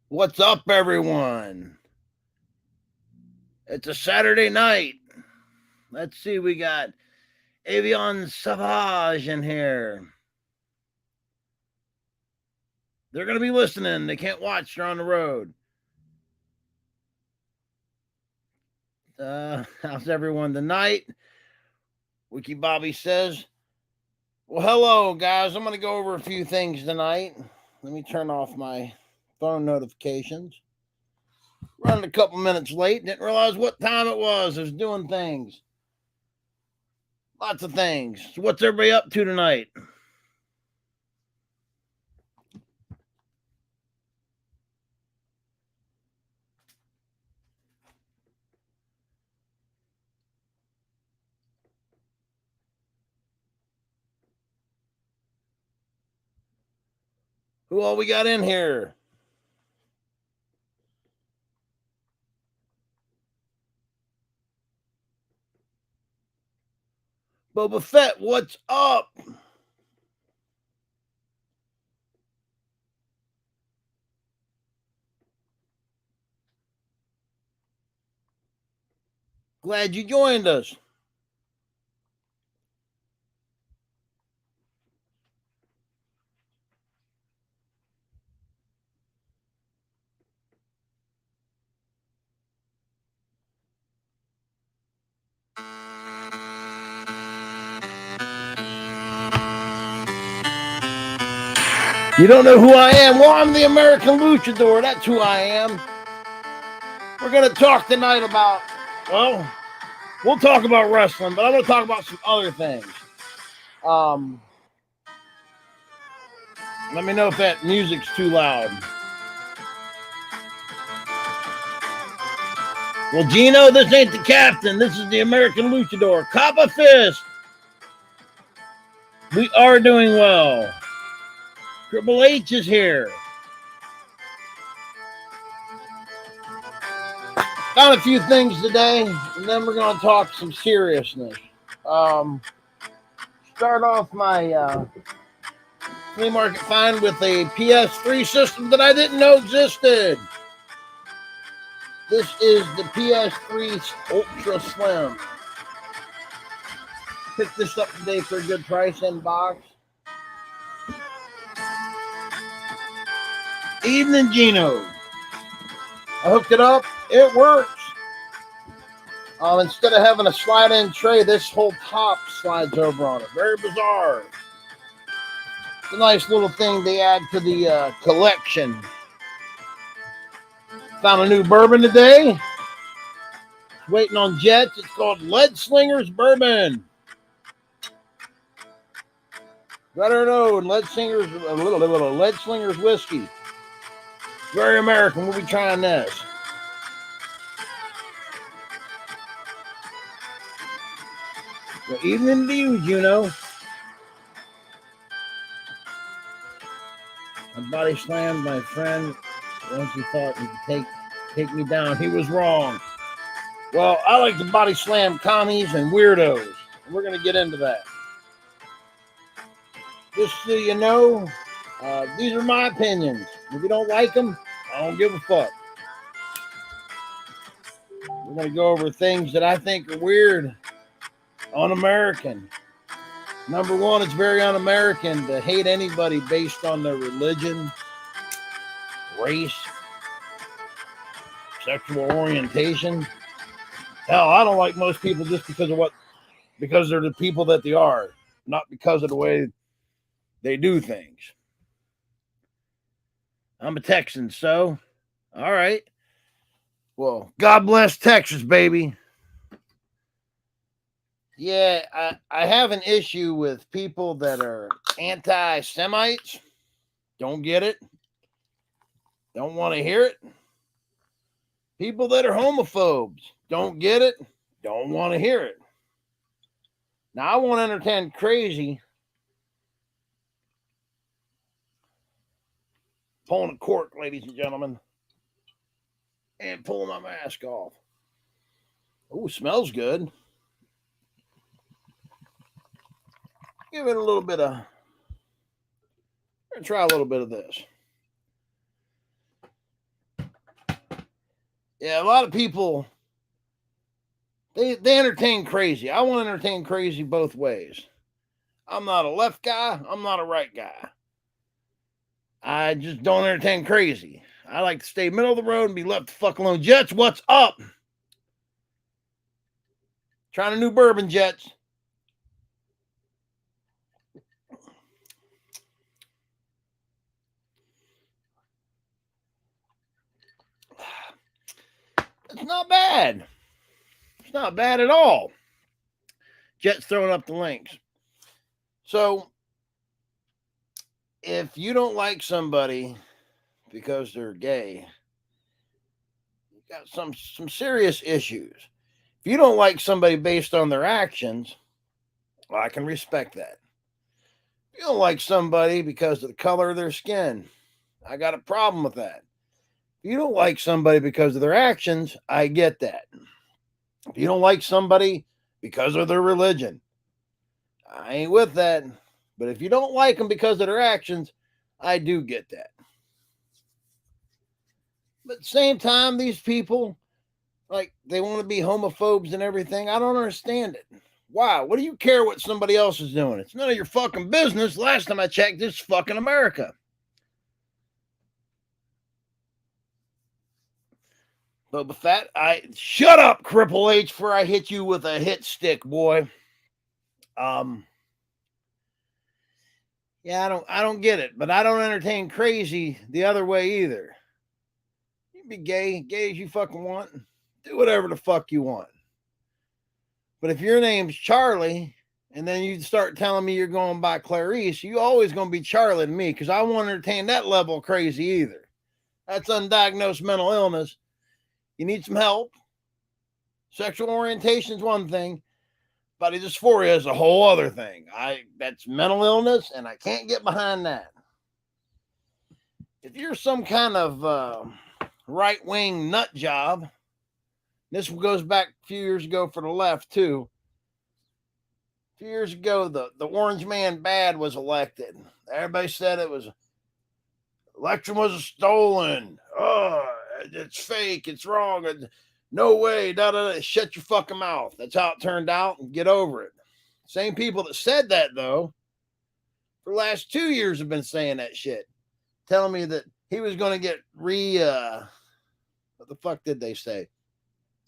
What's up, everyone? It's a Saturday night. Let's see, we got Avion Savage in here. They're going to be listening. They can't watch, they're on the road. How's everyone tonight? Wiki Bobby says, well, hello, guys. I'm going to go over a few things tonight. Let me turn off my phone notifications. Running a couple minutes late. Didn't realize what time it was. I was doing things. Lots of things. So what's everybody up to tonight? Who all we got in here? Boba Fett, what's up? Glad you joined us. You don't know who I am? Well, I'm the American Luchador. That's who I am. We're going to talk tonight about, well, we'll talk about wrestling, but I'm going to talk about some other things. Um, Let me know if that music's too loud. Well, Gino, this ain't the captain. This is the American Luchador. Coppa Fist. We are doing well. Triple H is here. Got a few things today, and then we're going to talk some seriousness. Start off my flea market find with a PS3 system that I didn't know existed. This is the PS3 Ultra Slim. Picked this up today for a good price in box. Evening, Gino. I hooked it up. It works. Instead of having a slide-in tray, this whole top slides over on it. Very bizarre. It's a nice little thing they add to the collection. Found a new bourbon today. Waiting on Jets. It's called Lead Slingers Bourbon. Better known, Lead Slingers whiskey. Very American. We'll be trying this. Good evening to you, Juno. I body slammed my friend once he thought he could take me down. He was wrong. Well, I like to body slam commies and weirdos. We're going to get into that. Just so you know, these are my opinions. If you don't like them, I don't give a fuck. We're going to go over things that I think are weird, un-American. Number one, it's very un-American to hate anybody based on their religion, race, sexual orientation. Hell, I don't like most people just because they're the people that they are, not because of the way they do things. I'm a Texan, so all right. Well, God bless Texas, baby. Yeah, I have an issue with people that are anti-Semites. Don't get it. Don't want to hear it. People that are homophobes. Don't get it. Don't want to hear it. Now, I won't entertain crazy. Pulling a cork, ladies and gentlemen. And pulling my mask off. Ooh, smells good. Give it a little bit of. Try a little bit of this. Yeah, a lot of people they entertain crazy. I want to entertain crazy both ways. I'm not a left guy. I'm not a right guy. I just don't entertain crazy. I like to stay middle of the road and be left the fuck alone. Jets, what's up? Trying a new bourbon, Jets. It's not bad. It's not bad at all. Jets throwing up the links. So, if you don't like somebody because they're gay, you got some serious issues. If you don't like somebody based on their actions, well, I can respect that. If you don't like somebody because of the color of their skin, I got a problem with that. If you don't like somebody because of their actions, I get that. If you don't like somebody because of their religion, I ain't with that. But if you don't like them because of their actions, I do get that. But at the same time, these people, like, they want to be homophobes and everything. I don't understand it. Why? What do you care what somebody else is doing? It's none of your fucking business. Last time I checked, this is fucking America. But with that, shut up, Cripple H, before I hit you with a hit stick, boy. Yeah, I don't get it, but I don't entertain crazy the other way either. You can be gay as you fucking want. Do whatever the fuck you want. But if your name's Charlie, and then you start telling me you're going by Clarice, you always going to be Charlie to me, because I won't entertain that level of crazy either. That's undiagnosed mental illness. You need some help. Sexual orientation is one thing. Body dysphoria is a whole other thing. That's mental illness, and I can't get behind that. If you're some kind of right-wing nut job, this goes back a few years ago for the left too. A few years ago, the Orange Man Bad was elected. Everybody said it was election was stolen. Oh, it's fake. It's wrong. No way. Da, da, da. Shut your fucking mouth. That's how it turned out, and get over it. Same people that said that, though, for the last 2 years have been saying that shit. Telling me that he was going to get what the fuck did they say?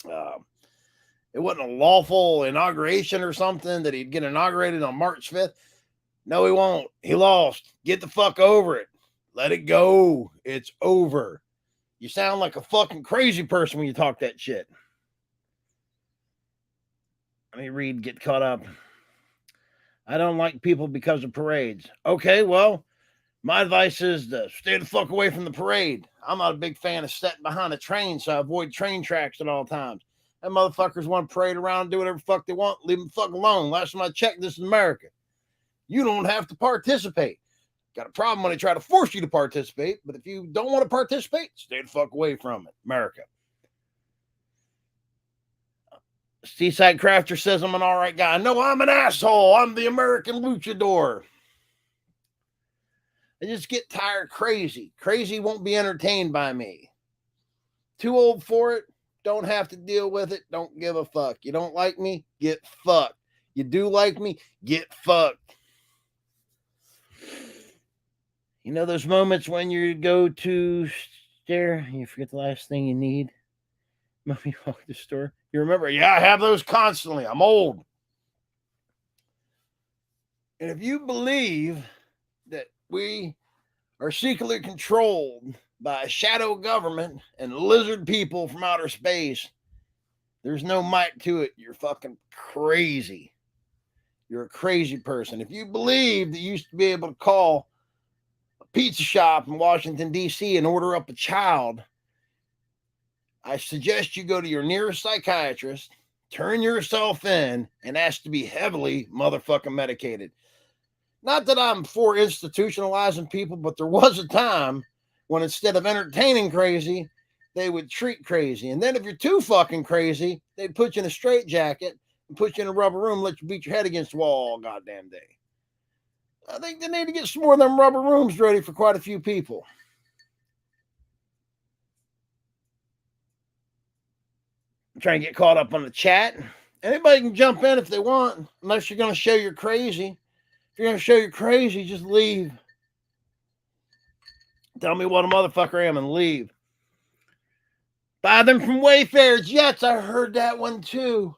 It wasn't a lawful inauguration or something, that he'd get inaugurated on March 5th. No, he won't. He lost. Get the fuck over it. Let it go. It's over. You sound like a fucking crazy person when you talk that shit. Let me read, get caught up. I don't like people because of parades. Okay, well, my advice is to stay the fuck away from the parade. I'm not a big fan of sitting behind a train, so I avoid train tracks at all times. Them motherfuckers want to parade around and do whatever the fuck they want. Leave them the fuck alone. Last time I checked, this is America. You don't have to participate. Got a problem when they try to force you to participate, but if you don't want to participate, stay the fuck away from it. America. Seaside Crafter says I'm an all right guy. No, I'm an asshole. I'm the American luchador. I just get tired crazy. Crazy won't be entertained by me. Too old for it. Don't have to deal with it. Don't give a fuck. You don't like me? Get fucked. You do like me? Get fucked. You know those moments when you go to stare, you forget the last thing you need? Mommy walk the store. You remember? Yeah, I have those constantly. I'm old. And if you believe that we are secretly controlled by a shadow government and lizard people from outer space, there's no mic to it. You're fucking crazy. You're a crazy person. If you believe that you used to be able to call a pizza shop in Washington, D.C. and order up a child, I suggest you go to your nearest psychiatrist, turn yourself in, and ask to be heavily motherfucking medicated. Not that I'm for institutionalizing people, but there was a time when instead of entertaining crazy, they would treat crazy. And then if you're too fucking crazy, they'd put you in a straitjacket and put you in a rubber room, let you beat your head against the wall all goddamn day. I think they need to get some more of them rubber rooms ready for quite a few people. I'm trying to get caught up on the chat. Anybody can jump in if they want, unless you're going to show you're crazy. If you're going to show you're crazy, just leave. Tell me what a motherfucker I am and leave. Buy them from Wayfarers. Yes, I heard that one too.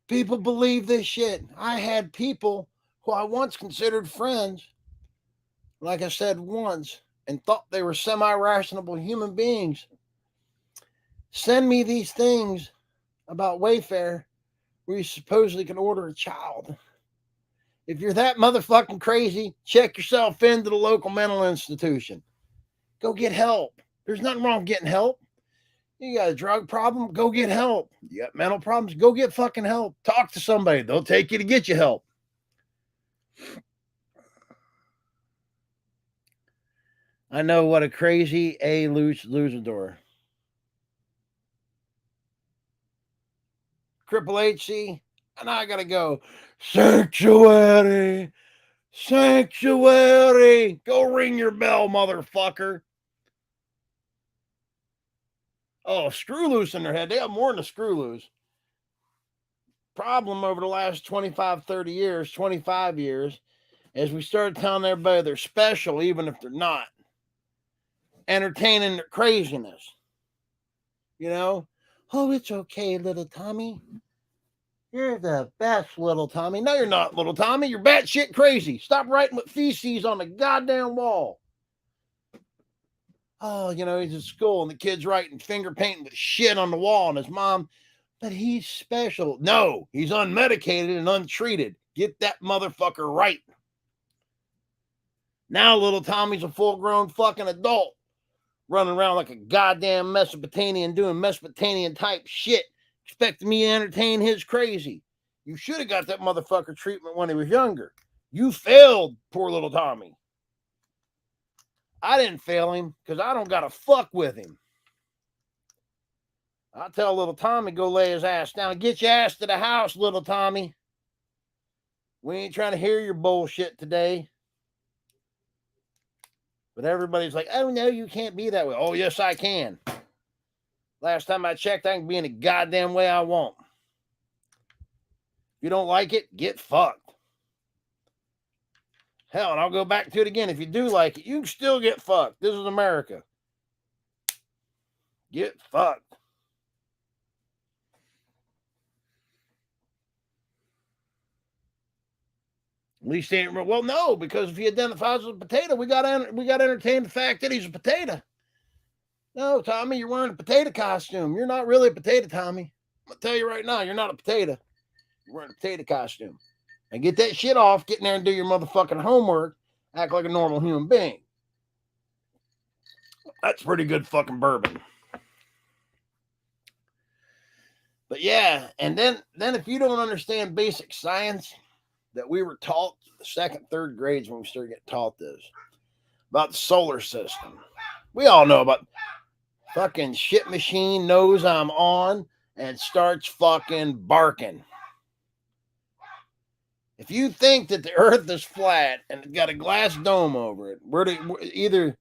People believe this shit. I had people who I once considered friends, like I said once, and thought they were semi-rational human beings, send me these things about Wayfair where you supposedly can order a child. If you're that motherfucking crazy, check yourself into the local mental institution. Go get help. There's nothing wrong with getting help. You got a drug problem? Go get help. You got mental problems? Go get fucking help. Talk to somebody. They'll take you to get you help. I know what a crazy luchador. Triple HC, and I gotta go. Sanctuary. Sanctuary. Go ring your bell, motherfucker. Oh, screw loose in their head. They have more than a screw loose. Problem over the last 25, 30 years, 25 years, as we started telling everybody they're special, even if they're not. Entertaining their craziness. You know? Oh, it's okay, little Tommy. You're the best, little Tommy. No, you're not, little Tommy. You're batshit crazy. Stop writing with feces on the goddamn wall. Oh, you know, he's at school and the kid's writing finger painting with shit on the wall, and his mom, but he's special. No, he's unmedicated and untreated. Get that motherfucker right. Now little Tommy's a full-grown fucking adult, running around like a goddamn Mesopotamian, doing Mesopotamian type shit, expecting me to entertain his crazy. You should have got that motherfucker treatment when he was younger. You failed, poor little Tommy. I didn't fail him because I don't got to fuck with him. I'll tell little Tommy go lay his ass down. Get your ass to the house, little Tommy. We ain't trying to hear your bullshit today. But everybody's like, oh, no, you can't be that way. Oh, yes, I can. Last time I checked, I can be in the goddamn way I want. If you don't like it, get fucked. Hell, and I'll go back to it again. If you do like it, you can still get fucked. This is America. Get fucked. At least he ain't real. Well, no, because if he identifies as a potato, we got to entertain the fact that he's a potato. No, Tommy, you're wearing a potato costume. You're not really a potato, Tommy. I'm going to tell you right now, you're not a potato. You're wearing a potato costume. And get that shit off, get in there and do your motherfucking homework, act like a normal human being. That's pretty good fucking bourbon. But yeah, and then if you don't understand basic science that we were taught the second, third grades when we started getting taught this, about the solar system. We all know about fucking shit machine knows I'm on and starts fucking barking. If you think that the earth is flat and it's got a glass dome over it, either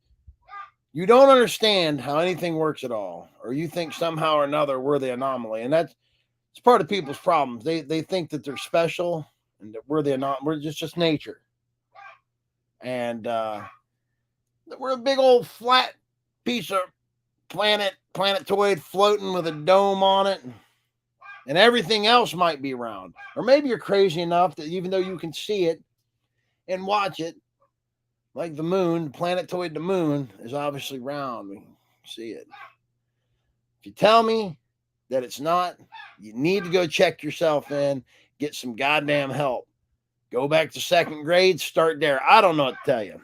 you don't understand how anything works at all, or you think somehow or another we're the anomaly. And it's part of people's problems. They think that they're special and that we're the anomaly. We're just nature. And we're a big old flat piece of planetoid floating with a dome on it. And everything else might be round. Or maybe you're crazy enough that even though you can see it and watch it, like the moon, the planetoid, the moon is obviously round. We can see it. If you tell me that it's not, you need to go check yourself in, get some goddamn help. Go back to second grade, start there. I don't know what to tell you.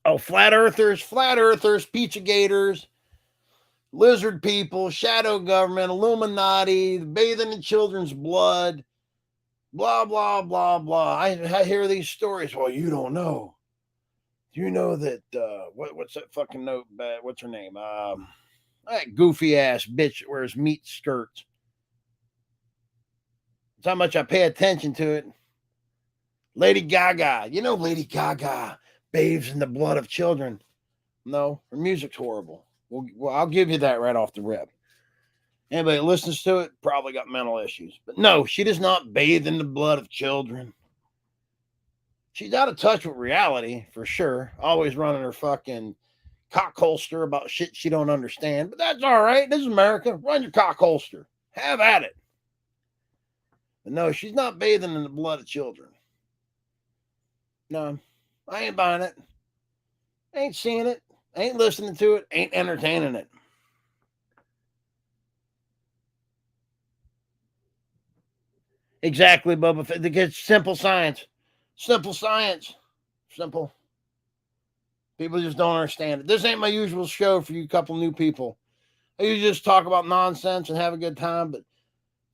Oh, flat earthers, Pizzagate, lizard people, shadow government, Illuminati, bathing in children's blood, blah, blah, blah, blah. I hear these stories. Well, you don't know. Do you know that, what's that fucking note? What's her name? That goofy ass bitch that wears meat skirts. That's how much I pay attention to it. Lady Gaga. You know Lady Gaga. bathes in the blood of children. No, her music's horrible. Well, I'll give you that right off the rip. Anybody that listens to it probably got mental issues. But no, she does not bathe in the blood of children. She's out of touch with reality, for sure. Always running her fucking cock holster about shit she don't understand. But that's all right. This is America. Run your cock holster. Have at it. But no, she's not bathing in the blood of children. No, I ain't buying it. Ain't seeing it. Ain't listening to it. Ain't entertaining it. Exactly, Bubba Fett. It's simple science. Simple science. Simple. People just don't understand it. This ain't my usual show for you couple new people. I usually just talk about nonsense and have a good time, but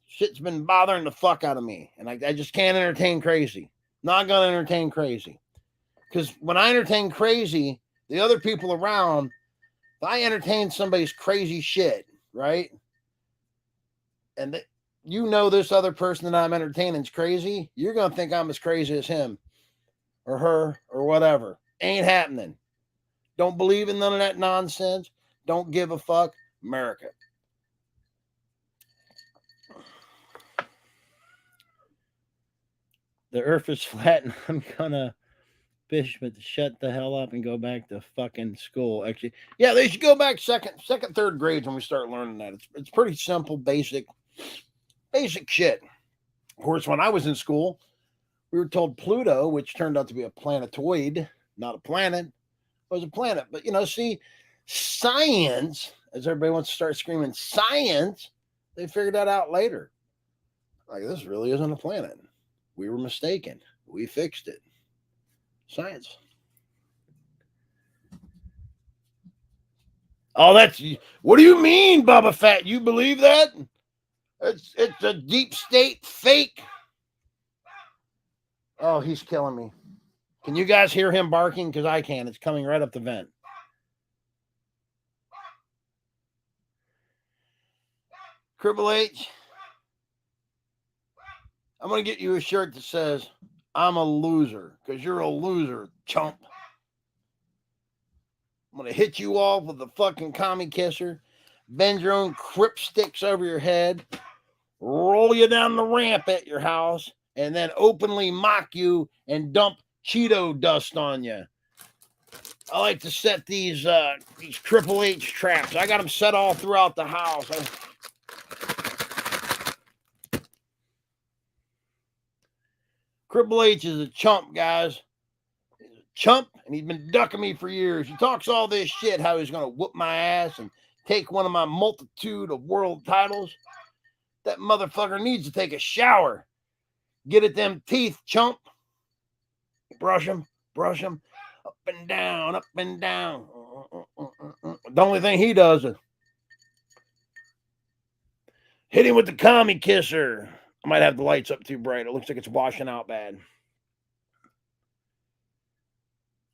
shit's been bothering the fuck out of me. And I just can't entertain crazy. Not going to entertain crazy. Because when I entertain crazy, the other people around, if I entertain somebody's crazy shit, right? And you know this other person that I'm entertaining is crazy, you're going to think I'm as crazy as him or her or whatever. Ain't happening. Don't believe in none of that nonsense. Don't give a fuck. America. The earth is flat and I'm going to Bishop to shut the hell up and go back to fucking school. Actually, yeah, they should go back second, third grades when we start learning that. It's pretty simple, basic shit. Of course, when I was in school, we were told Pluto, which turned out to be a planetoid, not a planet, was a planet. But see, science, as everybody wants to start screaming, science, they figured that out later. Like, this really isn't a planet. We were mistaken. We fixed it. Science. Oh, that's what do you mean, Bubba Fett? You believe that? It's a deep state fake. Oh, he's killing me. Can you guys hear him barking? Because I can. It's coming right up the vent. Triple H, I'm going to get you a shirt that says, I'm a loser, because you're a loser, chump. I'm going to hit you off with a fucking commie kisser, bend your own crip sticks over your head, roll you down the ramp at your house, and then openly mock you and dump Cheeto dust on you. I like to set these Triple H traps. I got them set all throughout the house. Triple H is a chump, guys. He's a chump, and he's been ducking me for years. He talks all this shit, how he's going to whoop my ass and take one of my multitude of world titles. That motherfucker needs to take a shower. Get at them teeth, chump. Brush them. Up and down. The only thing he does is hit him with the commie kisser. I might have the lights up too bright. It looks like it's washing out bad.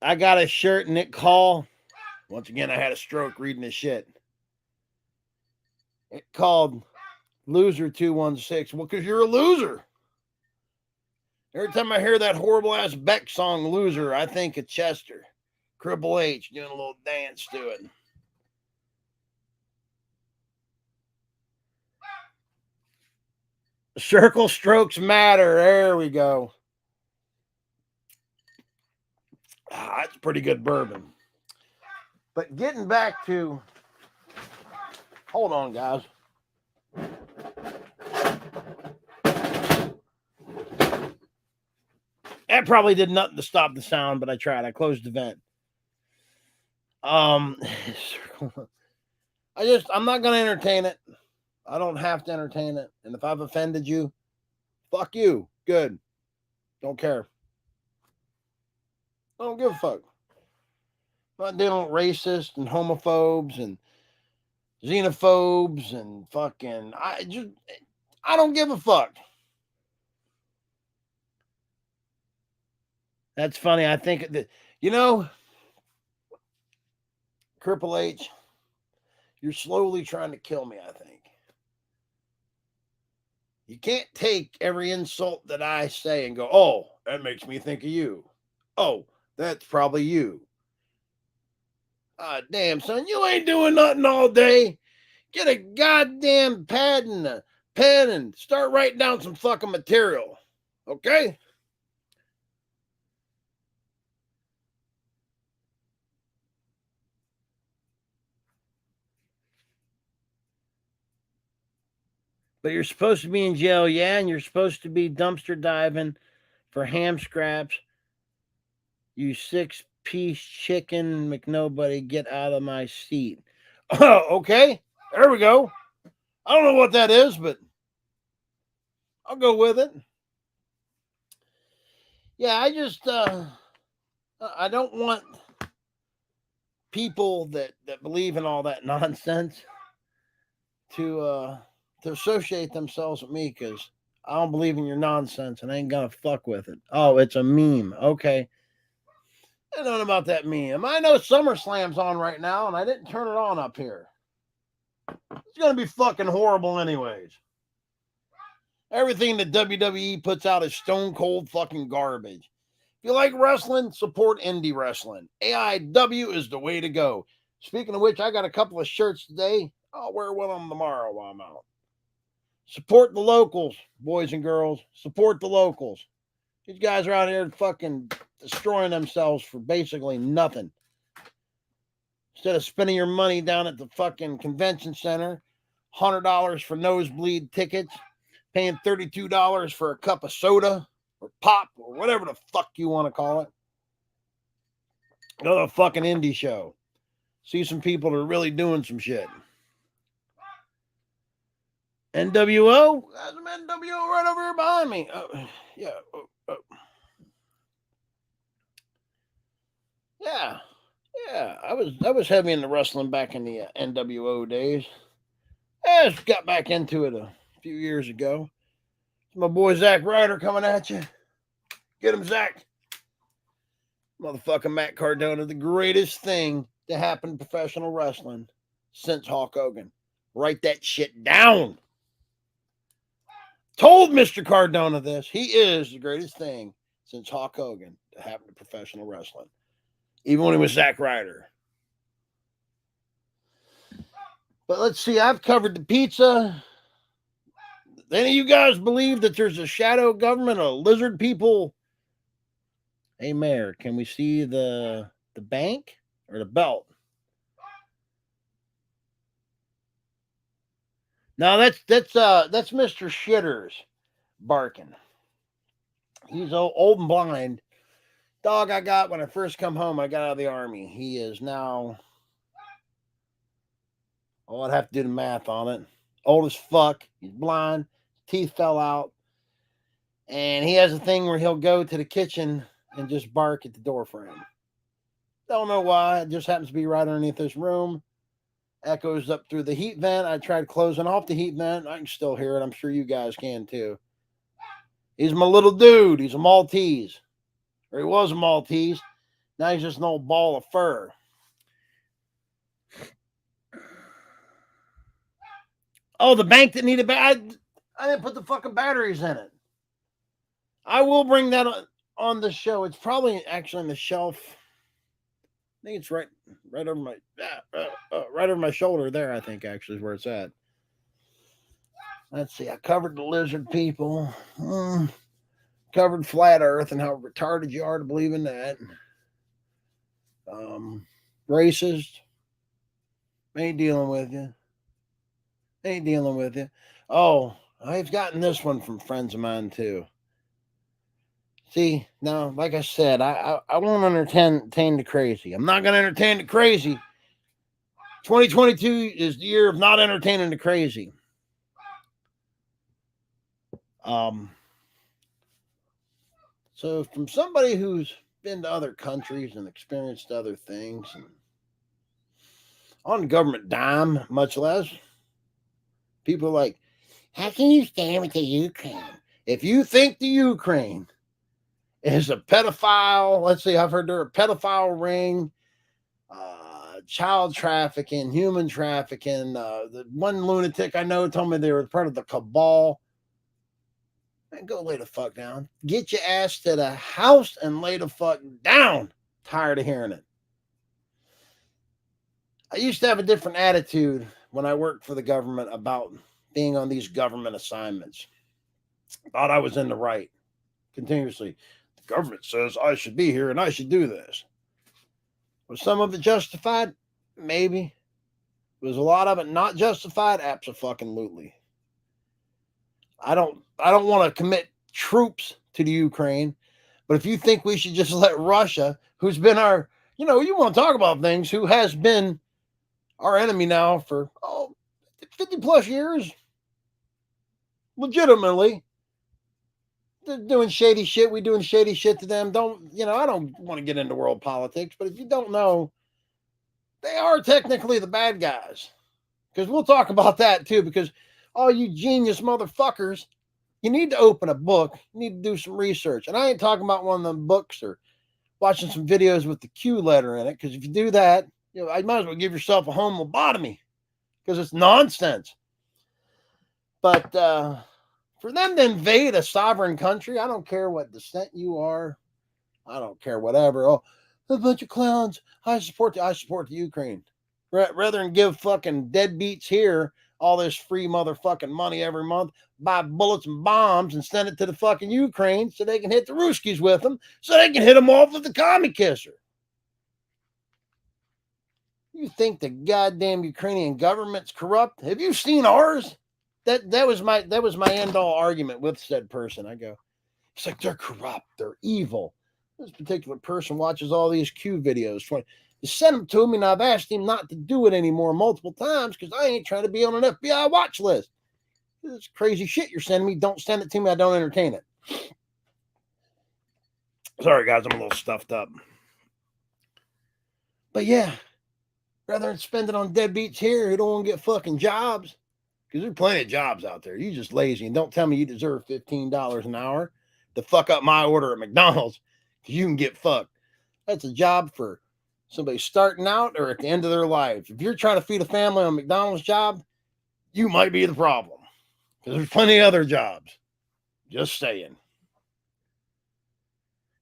I got a shirt, Nick Call. Once again, I had a stroke reading this shit. It called Loser 216. Well, because you're a loser. Every time I hear that horrible ass Beck song, Loser, I think of Chester. Triple H doing a little dance to it. Circle strokes matter. There we go. That's pretty good bourbon. But getting back to, hold on, guys. That probably did nothing to stop the sound, but I tried. I closed the vent. I'm not going to entertain it. I don't have to entertain it. And if I've offended you, fuck you. Good. Don't care. I don't give a fuck. I'm not dealing with racists and homophobes and xenophobes and fucking. I don't give a fuck. That's funny. I think that, Triple H, you're slowly trying to kill me, I think. You can't take every insult that I say and go, oh, that makes me think of you. Oh, That's probably you. Damn, son, you ain't doing nothing all day. Get a goddamn pad and a pen and start writing down some fucking material. Okay? But you're supposed to be in jail, yeah, and you're supposed to be dumpster diving for ham scraps. You 6-piece chicken McNobody, get out of my seat. Oh, okay. There we go. I don't know what that is, but I'll go with it. Yeah, I don't want people that believe in all that nonsense to associate themselves with me, because I don't believe in your nonsense and I ain't gonna fuck with it. Oh, it's a meme. Okay. I don't know about that meme. I know SummerSlam's on right now and I didn't turn it on up here. It's gonna be fucking horrible anyways. Everything that WWE puts out is stone cold fucking garbage. If you like wrestling, support indie wrestling. AIW is the way to go. Speaking of which, I got a couple of shirts today. I'll wear one of them tomorrow while I'm out. Support the locals, boys and girls. Support the locals. These guys are out here fucking destroying themselves for basically nothing. Instead of spending your money down at the fucking convention center, $100 for nosebleed tickets, paying $32 for a cup of soda or pop or whatever the fuck you want to call it. Go to a fucking indie show. See some people that are really doing some shit. NWO? There's some NWO right over here behind me. Yeah. Yeah. Yeah. I was heavy into wrestling back in the NWO days. I just got back into it a few years ago. It's my boy Zack Ryder coming at you. Get him, Zach. Motherfucking Matt Cardona, the greatest thing to happen in professional wrestling since Hulk Hogan. Write that shit down. Told Mr. Cardona this. He is the greatest thing since Hulk Hogan to happen to professional wrestling. Even when he was Zack Ryder. But let's see, I've covered the pizza. Any of you guys believe that there's a shadow government of lizard people? Hey, Mayor, can we see the bank or the belt? No, that's Mr. Shitters barking. He's old and blind. Dog I got when I first come home. I got out of the army. He is now. Oh, I'd have to do the math on it. Old as fuck. He's blind. Teeth fell out. And he has a thing where he'll go to the kitchen and just bark at the door frame. Don't know why. It just happens to be right underneath this room. Echoes up through the heat vent. I tried closing off the heat vent. I can still hear it. I'm sure you guys can too. He's my little dude. He's a Maltese. Or he was a Maltese. Now he's just an old ball of fur. Oh, the bank that needed I didn't put the fucking batteries in it. I will bring that on the show. It's probably actually on the shelf. I think it's right over my right over my shoulder there. I think actually is where it's at. Let's see. I covered the lizard people. Covered flat Earth and how retarded you are to believe in that. Racist. Ain't dealing with you. Ain't dealing with you. Oh, I've gotten this one from friends of mine too. See, now, like I said, I won't entertain the crazy. I'm not going to entertain the crazy. 2022 is the year of not entertaining the crazy. So from somebody who's been to other countries and experienced other things and on government dime, much less, people are like, how can you stand with the Ukraine? If you think the Ukraine is a pedophile, let's see, I've heard they're a pedophile ring, child trafficking, human trafficking. The one lunatic I know told me they were part of the cabal. Man, go lay the fuck down. Get your ass to the house and lay the fuck down. Tired of hearing it. I used to have a different attitude when I worked for the government about being on these government assignments. Thought I was in the right continuously. The government says I should be here and I should do this. Was some of it justified? Maybe. Was a lot of it not justified? Absolutely. I don't want to commit troops to the Ukraine, but if you think we should just let Russia, who's been our, you want to talk about things, who has been our enemy now for 50 plus years, legitimately, they're doing shady shit. We doing shady shit to them. I don't want to get into world politics, but if you don't know, they are technically the bad guys. Because we'll talk about that too, because all you genius motherfuckers, you need to open a book. You need to do some research. And I ain't talking about one of them books or watching some videos with the Q letter in it, because if you do that, I might as well give yourself a home lobotomy, because it's nonsense. But for them to invade a sovereign country, I don't care what descent you are. I don't care whatever. Oh, a bunch of clowns. I support the Ukraine. Rather than give fucking deadbeats here all this free motherfucking money every month, buy bullets and bombs and send it to the fucking Ukraine so they can hit the Ruskies with them, so they can hit them off with the commie kisser. You think the goddamn Ukrainian government's corrupt? Have you seen ours? That was my end all argument with said person. I go, it's like they're corrupt, they're evil. This particular person watches all these Q videos. You send them to me, and I've asked him not to do it anymore multiple times because I ain't trying to be on an FBI watch list. This crazy shit you're sending me, don't send it to me. I don't entertain it. Sorry, guys, I'm a little stuffed up. But yeah, rather than spend it on deadbeats here who don't want to get fucking jobs, because there's plenty of jobs out there. You just lazy, and don't tell me you deserve $15 an hour to fuck up my order at McDonald's, because you can get fucked. That's a job for somebody starting out or at the end of their life. If you're trying to feed a family on a McDonald's job, you might be the problem, because there's plenty of other jobs. Just saying.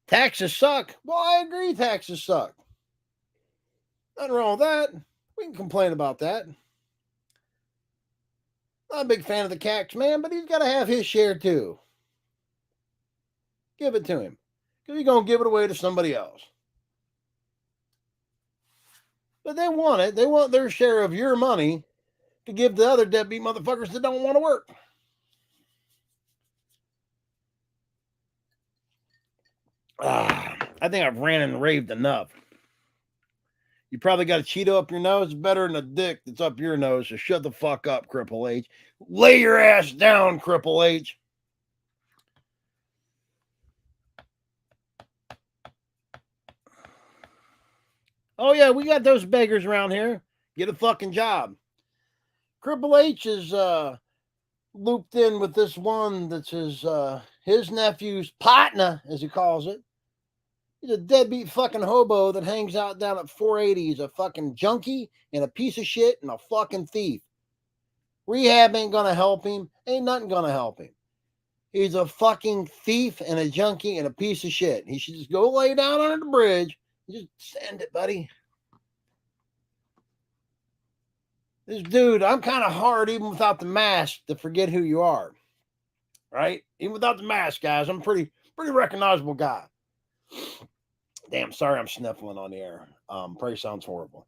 Taxes suck. Well, I agree taxes suck. Nothing wrong with that. We can complain about that. Not a big fan of the tax man, but he's got to have his share too. Give it to him, because he's going to give it away to somebody else. But they want it. They want their share of your money to give to other deadbeat motherfuckers that don't want to work. I think I've ranted and raved enough. You probably got a Cheeto up your nose. It's better than a dick that's up your nose. So shut the fuck up, Cripple H. Lay your ass down, Cripple H. Oh, yeah, we got those beggars around here. Get a fucking job. Cripple H is looped in with this one that's his nephew's partner, as he calls it. He's a deadbeat fucking hobo that hangs out down at 480. He's a fucking junkie and a piece of shit and a fucking thief. Rehab ain't gonna help him. Ain't nothing gonna help him. He's a fucking thief and a junkie and a piece of shit. He should just go lay down under the bridge. Just send it, buddy. This dude, I'm kind of hard even without the mask to forget who you are. Right? Even without the mask, guys, I'm pretty recognizable guy. Damn, sorry I'm sniffling on the air. Probably sounds horrible.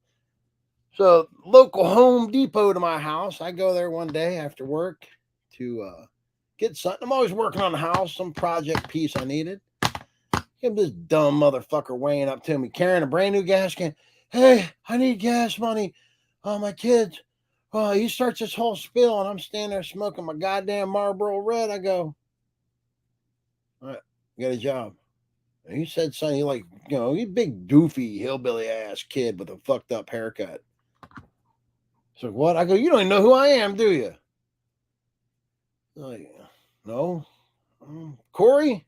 So, local Home Depot to my house. I go there one day after work to get something. I'm always working on the house, some project piece I needed. Get this dumb motherfucker weighing up to me, carrying a brand new gas can. Hey, I need gas money. Oh, my kids. Oh, he starts this whole spiel, and I'm standing there smoking my goddamn Marlboro Red. I go, all right, you got a job. And he said something like, you big doofy hillbilly ass kid with a fucked up haircut. So what? I go, you don't even know who I am, do you? Like, no. Corey?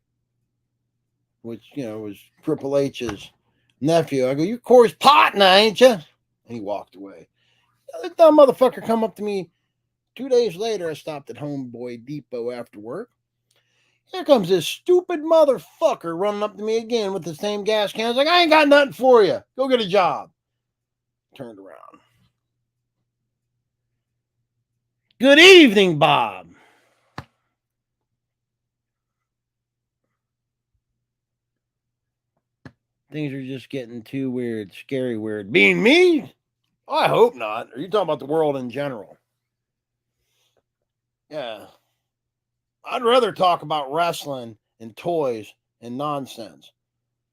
Which, was Triple H's nephew. I go, you're Corey's partner, ain't you? And he walked away. That dumb motherfucker come up to me 2 days later. I stopped at Homeboy Depot after work. Here comes this stupid motherfucker running up to me again with the same gas can. I was like, I ain't got nothing for you. Go get a job. Turned around. Good evening, Bob. Things are just getting too weird, scary weird. Being me? I hope not. Are you talking about the world in general? Yeah. I'd rather talk about wrestling and toys and nonsense.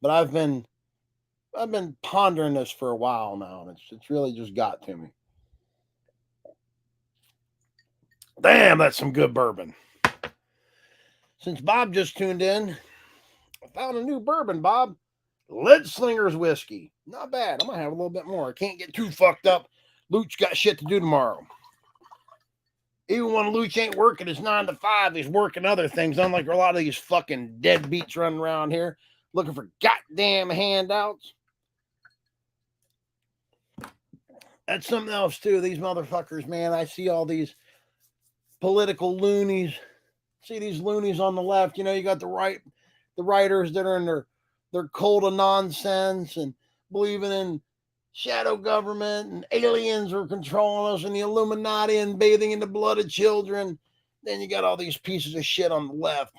But I've been pondering this for a while now, and it's really just got to me. Damn, that's some good bourbon. Since Bob just tuned in, I found a new bourbon, Bob. Lead Slingers whiskey. Not bad. I'm gonna have a little bit more. I can't get too fucked up. Luch got shit to do tomorrow. Even when Luch ain't working his 9 to 5, he's working other things, unlike a lot of these fucking deadbeats running around here looking for goddamn handouts. That's something else, too. These motherfuckers, man, I see all these political loonies. See these loonies on the left. You know, you got the writers that are in their cult of nonsense and believing in shadow government and aliens are controlling us and the Illuminati and bathing in the blood of children. Then you got all these pieces of shit on the left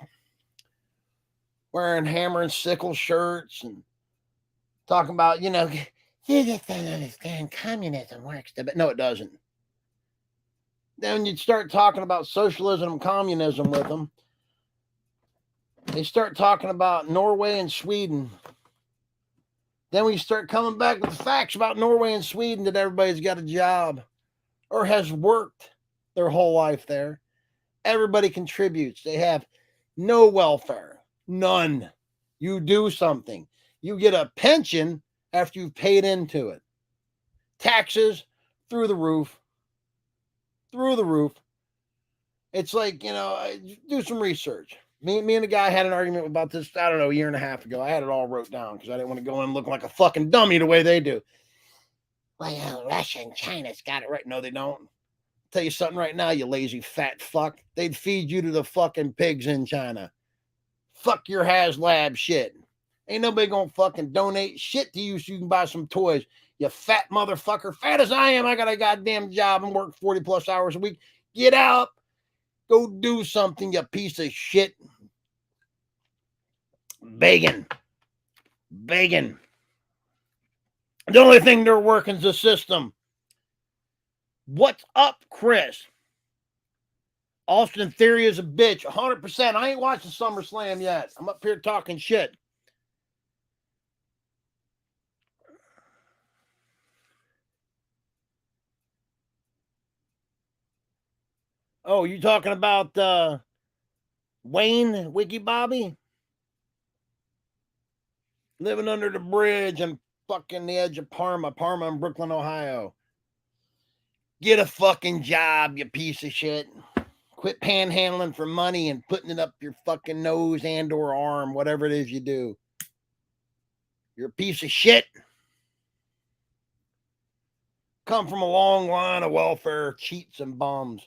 wearing hammer and sickle shirts and talking about, you know, you just don't understand communism works. But no, it doesn't. Then you'd start talking about socialism and communism with them. They start talking about Norway and Sweden. Then we start coming back with facts about Norway and Sweden that everybody's got a job or has worked their whole life there. Everybody contributes. They have no welfare. None. You do something. You get a pension after you've paid into it. Taxes through the roof. Through the roof. It's like, you know, do some research. Me and the guy had an argument about this, I don't know, a year and a half ago. I had it all wrote down because I didn't want to go in and look like a fucking dummy the way they do. Well, Russia and China's got it right. No, they don't. I'll tell you something right now, you lazy fat fuck. They'd feed you to the fucking pigs in China. Fuck your HasLab shit. Ain't nobody gonna fucking donate shit to you so you can buy some toys. You fat motherfucker. Fat as I am, I got a goddamn job and work 40 plus hours a week. Get out. Go do something, you piece of shit. Begging. The only thing they're working is the system. What's up, Chris? Austin Theory is a bitch. 100%. I ain't watching SummerSlam yet. I'm up here talking shit. Oh, you talking about Wayne Wiki Bobby? Living under the bridge and fucking the edge of Parma in Brooklyn, Ohio. Get a fucking job, you piece of shit. Quit panhandling for money and putting it up your fucking nose and or arm, whatever it is you do. You're a piece of shit. Come from a long line of welfare cheats and bums.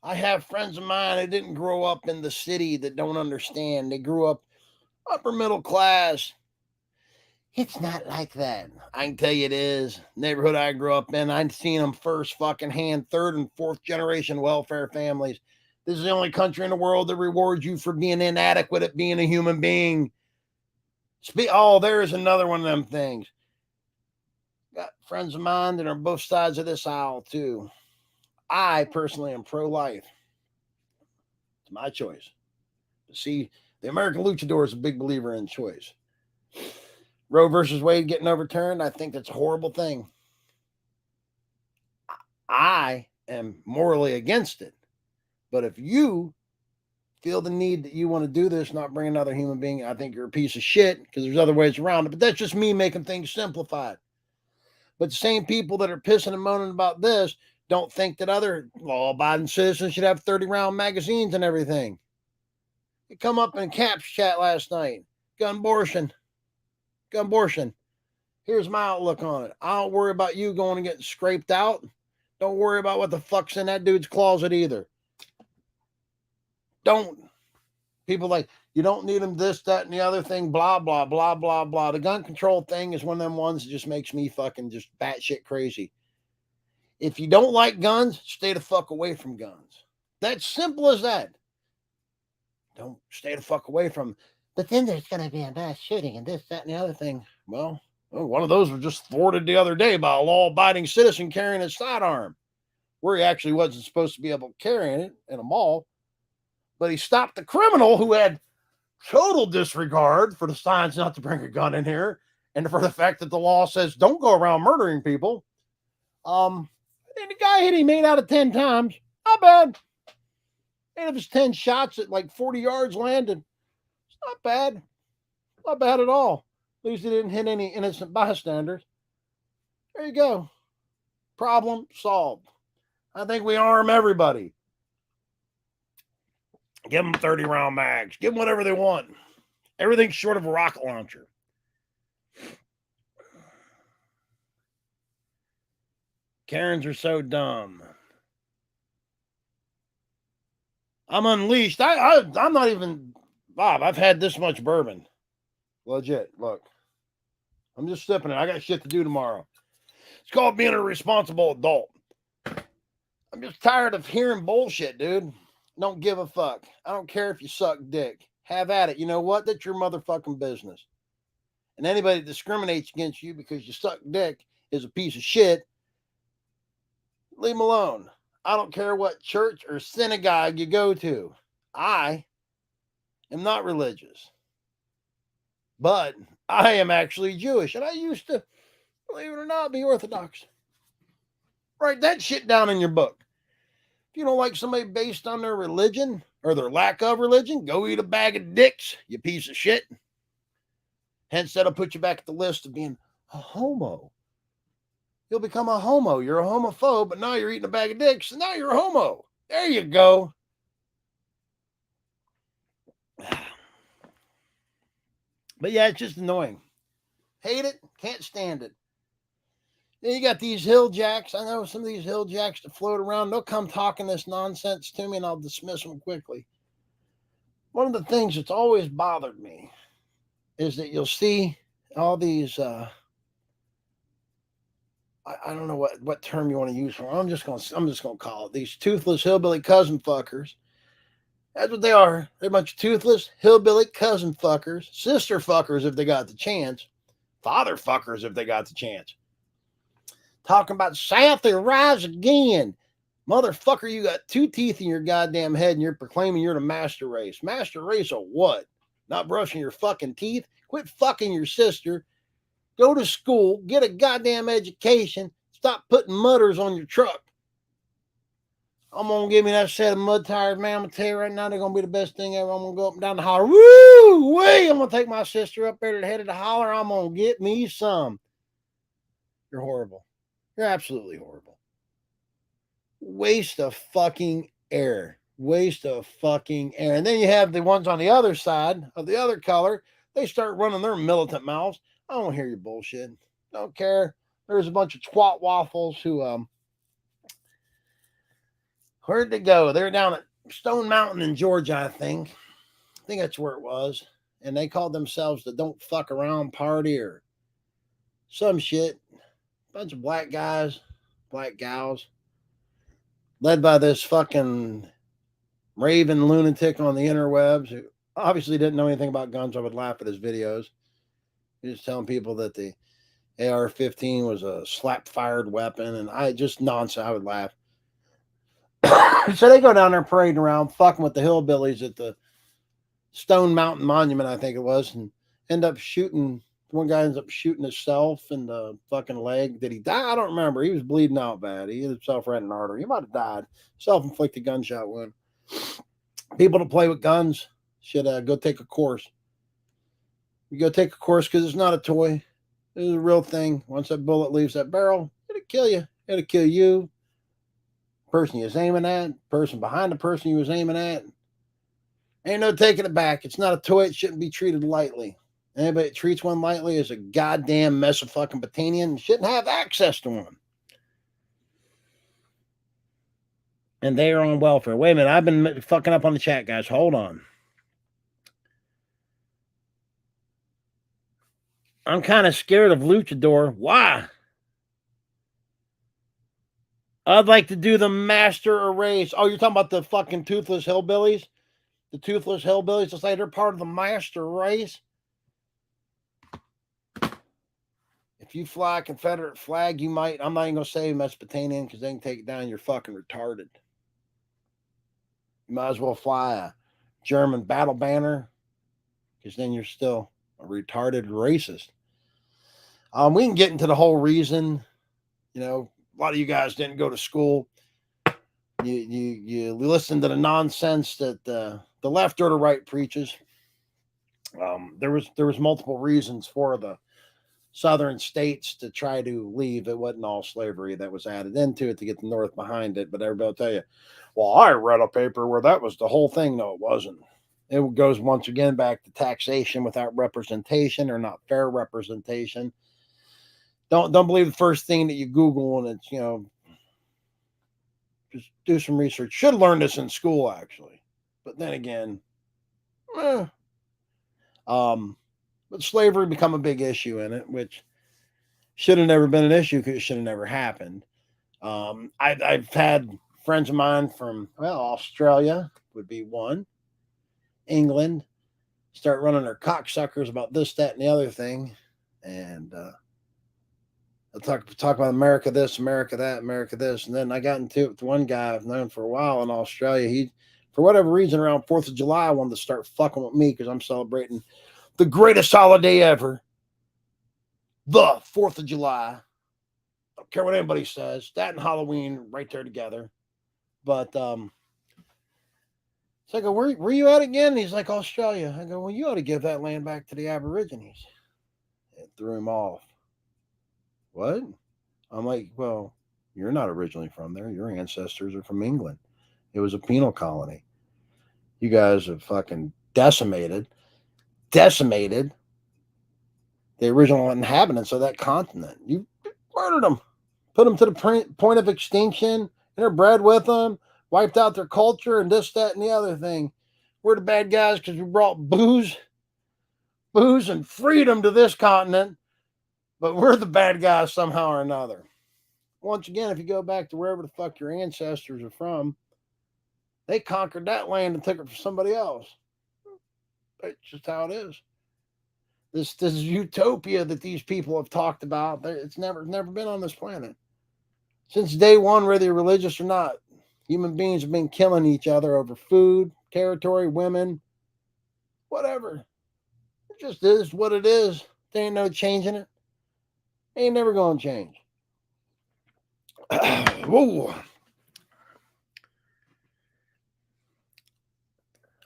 I have friends of mine that didn't grow up in the city that don't understand. They grew up upper middle class. It's not like that. I can tell you it is. Neighborhood I grew up in, I'd seen them first fucking hand, third and fourth generation welfare families. This is the only country in the world that rewards you for being inadequate at being a human being. There's another one of them things. Got friends of mine that are on both sides of this aisle, too. I personally am pro-life. It's my choice. See, the American Luchador is a big believer in choice. Roe versus Wade getting overturned, I think that's a horrible thing. I am morally against it. But if you feel the need that you want to do this, not bring another human being, I think you're a piece of shit because there's other ways around it. But that's just me making things simplified. But the same people that are pissing and moaning about this don't think that other law-abiding citizens should have 30-round magazines and everything. It come up in Caps chat last night. Gunbortion. Here's my outlook on it. I don't worry about you going and getting scraped out. Don't worry about what the fuck's in that dude's closet either. Don't. People like, you don't need them, this, that, and the other thing, blah, blah, blah, blah, blah. The gun control thing is one of them ones that just makes me fucking just batshit crazy. If you don't like guns, stay the fuck away from guns. That's simple as that. Don't stay the fuck away from. But then there's going to be a mass shooting and this, that, and the other thing. Well, one of those was just thwarted the other day by a law-abiding citizen carrying a sidearm, where he actually wasn't supposed to be able to carry it in a mall. But he stopped the criminal who had total disregard for the signs not to bring a gun in here and for the fact that the law says don't go around murdering people. And the guy hit him 8 out of 10 times. Not bad. 8 of his 10 shots at like 40 yards landed. It's not bad. Not bad at all. At least he didn't hit any innocent bystanders. There you go. Problem solved. I think we arm everybody. Give them 30-round mags. Give them whatever they want. Everything short of a rocket launcher. Karens are so dumb. I'm unleashed. I'm not even... Bob, I've had this much bourbon. Legit. Look. I'm just sipping it. I got shit to do tomorrow. It's called being a responsible adult. I'm just tired of hearing bullshit, dude. Don't give a fuck. I don't care if you suck dick. Have at it. You know what? That's your motherfucking business. And anybody that discriminates against you because you suck dick is a piece of shit. Leave them alone. I don't care what church or synagogue you go to. I am not religious. But I am actually Jewish. And I used to, believe it or not, be Orthodox. Write that shit down in your book. If you don't like somebody based on their religion or their lack of religion, go eat a bag of dicks, you piece of shit. Hence, that'll put you back at the list of being a homo. You'll become a homo. You're a homophobe, but now you're eating a bag of dicks, and now you're a homo. There you go. But yeah, it's just annoying. Hate it. Can't stand it. Then you got these hill jacks. I know some of these hill jacks that float around. They'll come talking this nonsense to me, and I'll dismiss them quickly. One of the things that's always bothered me is that you'll see all these... I don't know what term you want to use for them. I'm just gonna call it these toothless hillbilly cousin fuckers. That's what they are. They're a bunch of toothless hillbilly cousin fuckers, sister fuckers if they got the chance, father fuckers if they got the chance. Talking about South will rise again. Motherfucker, you got 2 teeth in your goddamn head and you're proclaiming you're the master race. Master race of what? Not brushing your fucking teeth? Quit fucking your sister. Go to school. Get a goddamn education. Stop putting mudders on your truck. I'm going to give me that set of mud tires, man. I'm going to tell you right now, they're going to be the best thing ever. I'm going to go up and down the holler. Woo! Wait! I'm going to take my sister up there to the head of the holler. I'm going to get me some. You're horrible. You're absolutely horrible. Waste of fucking air. Waste of fucking air. And then you have the ones on the other side of the other color. They start running their militant mouths. I don't hear your bullshit. Don't care. There's a bunch of twat waffles who, where'd they go? They're down at Stone Mountain in Georgia, I think. I think that's where it was. And they called themselves the Don't Fuck Around Party or some shit. Bunch of black guys, black gals, led by this fucking raven lunatic on the interwebs who obviously didn't know anything about guns. I would laugh at his videos. He was telling people that the AR-15 was a slap-fired weapon, and I just nonsense. I would laugh. So they go down there parading around, fucking with the hillbillies at the Stone Mountain Monument, I think it was, and end up shooting. One guy ends up shooting himself in the fucking leg. Did he die? I don't remember. He was bleeding out bad. He hit himself right in an artery. He might have died. Self-inflicted gunshot wound. People that play with guns should go take a course. You go take a course because it's not a toy. It's a real thing. Once that bullet leaves that barrel, it'll kill you. It'll kill you. Person you was aiming at. Person behind the person you was aiming at. Ain't no taking it back. It's not a toy. It shouldn't be treated lightly. Anybody that treats one lightly is a goddamn mess of fucking Botanian and shouldn't have access to one. And they are on welfare. Wait a minute. I've been fucking up on the chat, guys. Hold on. I'm kind of scared of Luchador. Why? I'd like to do the master erase. Oh, you're talking about the fucking toothless hillbillies? The toothless hillbillies? It's like they're part of the master race. If you fly a Confederate flag, you might. I'm not even going to say Mesopotamian because they can take it down. You're fucking retarded. You might as well fly a German battle banner because then you're still a retarded racist. We can get into the whole reason. You know, a lot of you guys didn't go to school. You listen to the nonsense that the left or the right preaches. There was multiple reasons for the southern states to try to leave. It wasn't all slavery that was added into it to get the North behind it, but everybody will tell you, well, I read a paper where that was the whole thing. No, it wasn't. It goes once again back to taxation without representation or not fair representation. Don't believe the first thing that you Google, and it's, you know, just do some research. Should have learned this in school, actually. But then again, but slavery become a big issue in it, which should have never been an issue because it should have never happened. I've had friends of mine from, well, Australia would be one, England, start running their cocksuckers about this, that, and the other thing. And they'll talk about America this, America that, America this. And then I got into it with one guy I've known for a while in Australia. He, for whatever reason, around 4th of July, wanted to start fucking with me because I'm celebrating the greatest holiday ever, the 4th of July. I don't care what anybody says. That and Halloween right there together. But so I go, where you at again? And he's like, Australia. I go, well, you ought to give that land back to the Aborigines. It threw him off. What? I'm like, well, you're not originally from there. Your ancestors are from England. It was a penal colony. You guys have fucking decimated the original inhabitants of that continent. You murdered them, put them to the point of extinction, interbred with them, wiped out their culture, and this, that, and the other thing. We're the bad guys because we brought booze and freedom to this continent, but we're the bad guys somehow or another. Once again, if you go back to wherever the fuck your ancestors are from, they conquered that land and took it from somebody else. That's just how it is. This is utopia that these people have talked about. It's never been on this planet. Since day one, whether you're religious or not, human beings have been killing each other over food, territory, women, whatever. It just is what it is. There ain't no changing it. Ain't never going to change. Whoa.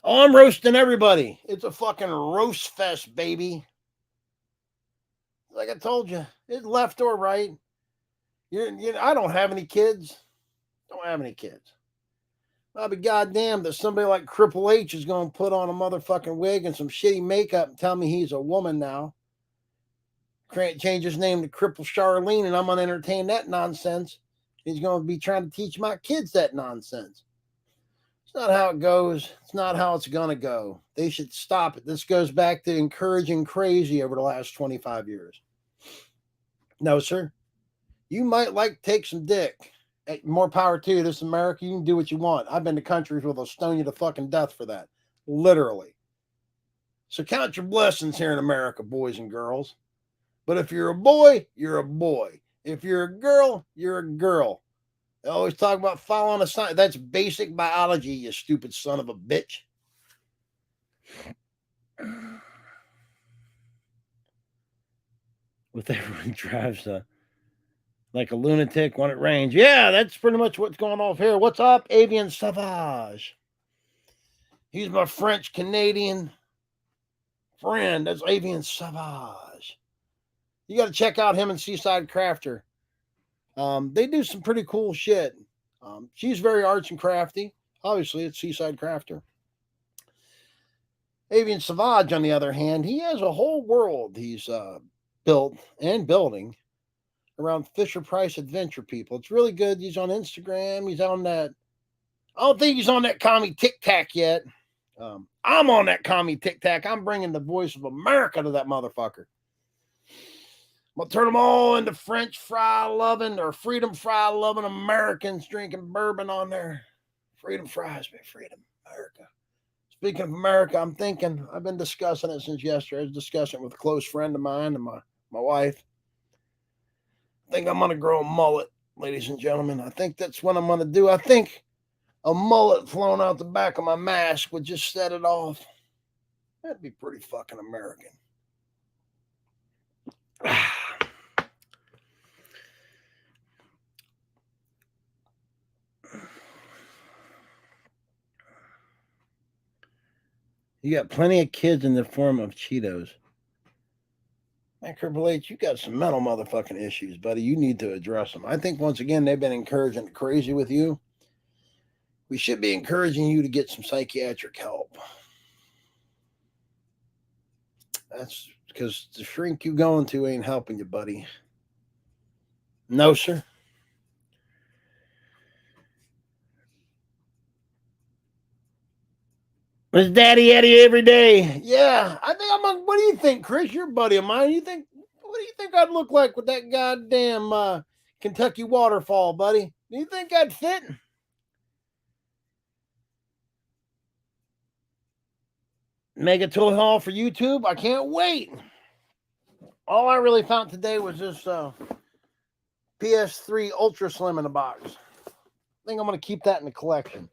Oh, I'm roasting everybody. It's a fucking roast fest, baby. Like I told you, it's left or right. I don't have any kids. Don't have any kids. I'll be goddamn that somebody like Triple H is going to put on a motherfucking wig and some shitty makeup and tell me he's a woman now. Change his name to Cripple Charlene, and I'm going to entertain that nonsense. He's going to be trying to teach my kids that nonsense. It's not how it goes. It's not how it's going to go. They should stop it. This goes back to encouraging crazy over the last 25 years. No, sir. You might like to take some dick. Hey, more power to you. This is America. You can do what you want. I've been to countries where they'll stone you to fucking death for that. Literally. So count your blessings here in America, boys and girls. But if you're a boy, you're a boy. If you're a girl, you're a girl. They always talk about following a sign. That's basic biology, you stupid son of a bitch. With everyone drives like a lunatic when it rains. Yeah, that's pretty much what's going on here. What's up, Avian Savage? He's my French Canadian friend. That's Avian Savage. You got to check out him and Seaside Crafter. They do some pretty cool shit. She's very arts and crafty. Obviously, it's Seaside Crafter. Avian Savage, on the other hand, he has a whole world he's built and building around Fisher Price Adventure People. It's really good. He's on Instagram. He's on that. I don't think he's on that commie Tic Tac yet. I'm on that commie Tic Tac. I'm bringing the voice of America to that motherfucker. I'm going to turn them all into French fry loving or freedom fry loving Americans drinking bourbon on their freedom fries, man. Freedom, America. Speaking of America, I'm thinking, I've been discussing it since yesterday. I was discussing it with a close friend of mine and my wife. I think I'm going to grow a mullet, ladies and gentlemen. I think that's what I'm going to do. I think a mullet flowing out the back of my mask would just set it off. That'd be pretty fucking American. You got plenty of kids in the form of Cheetos. Man, Triple H, you got some mental motherfucking issues, buddy. You need to address them. I think once again they've been encouraging crazy with you. We should be encouraging you to get some psychiatric help. That's because the shrink you going to ain't helping you, buddy. No, sir. It's Daddy Eddie every day. Yeah, I think I'm. What do you think, Chris? You're a buddy of mine. What do you think I'd look like with that goddamn Kentucky waterfall, buddy? Do you think I'd fit? Mega Toy Hall for YouTube. I can't wait. All I really found today was this PS3 Ultra Slim in a box. I think I'm going to keep that in the collection.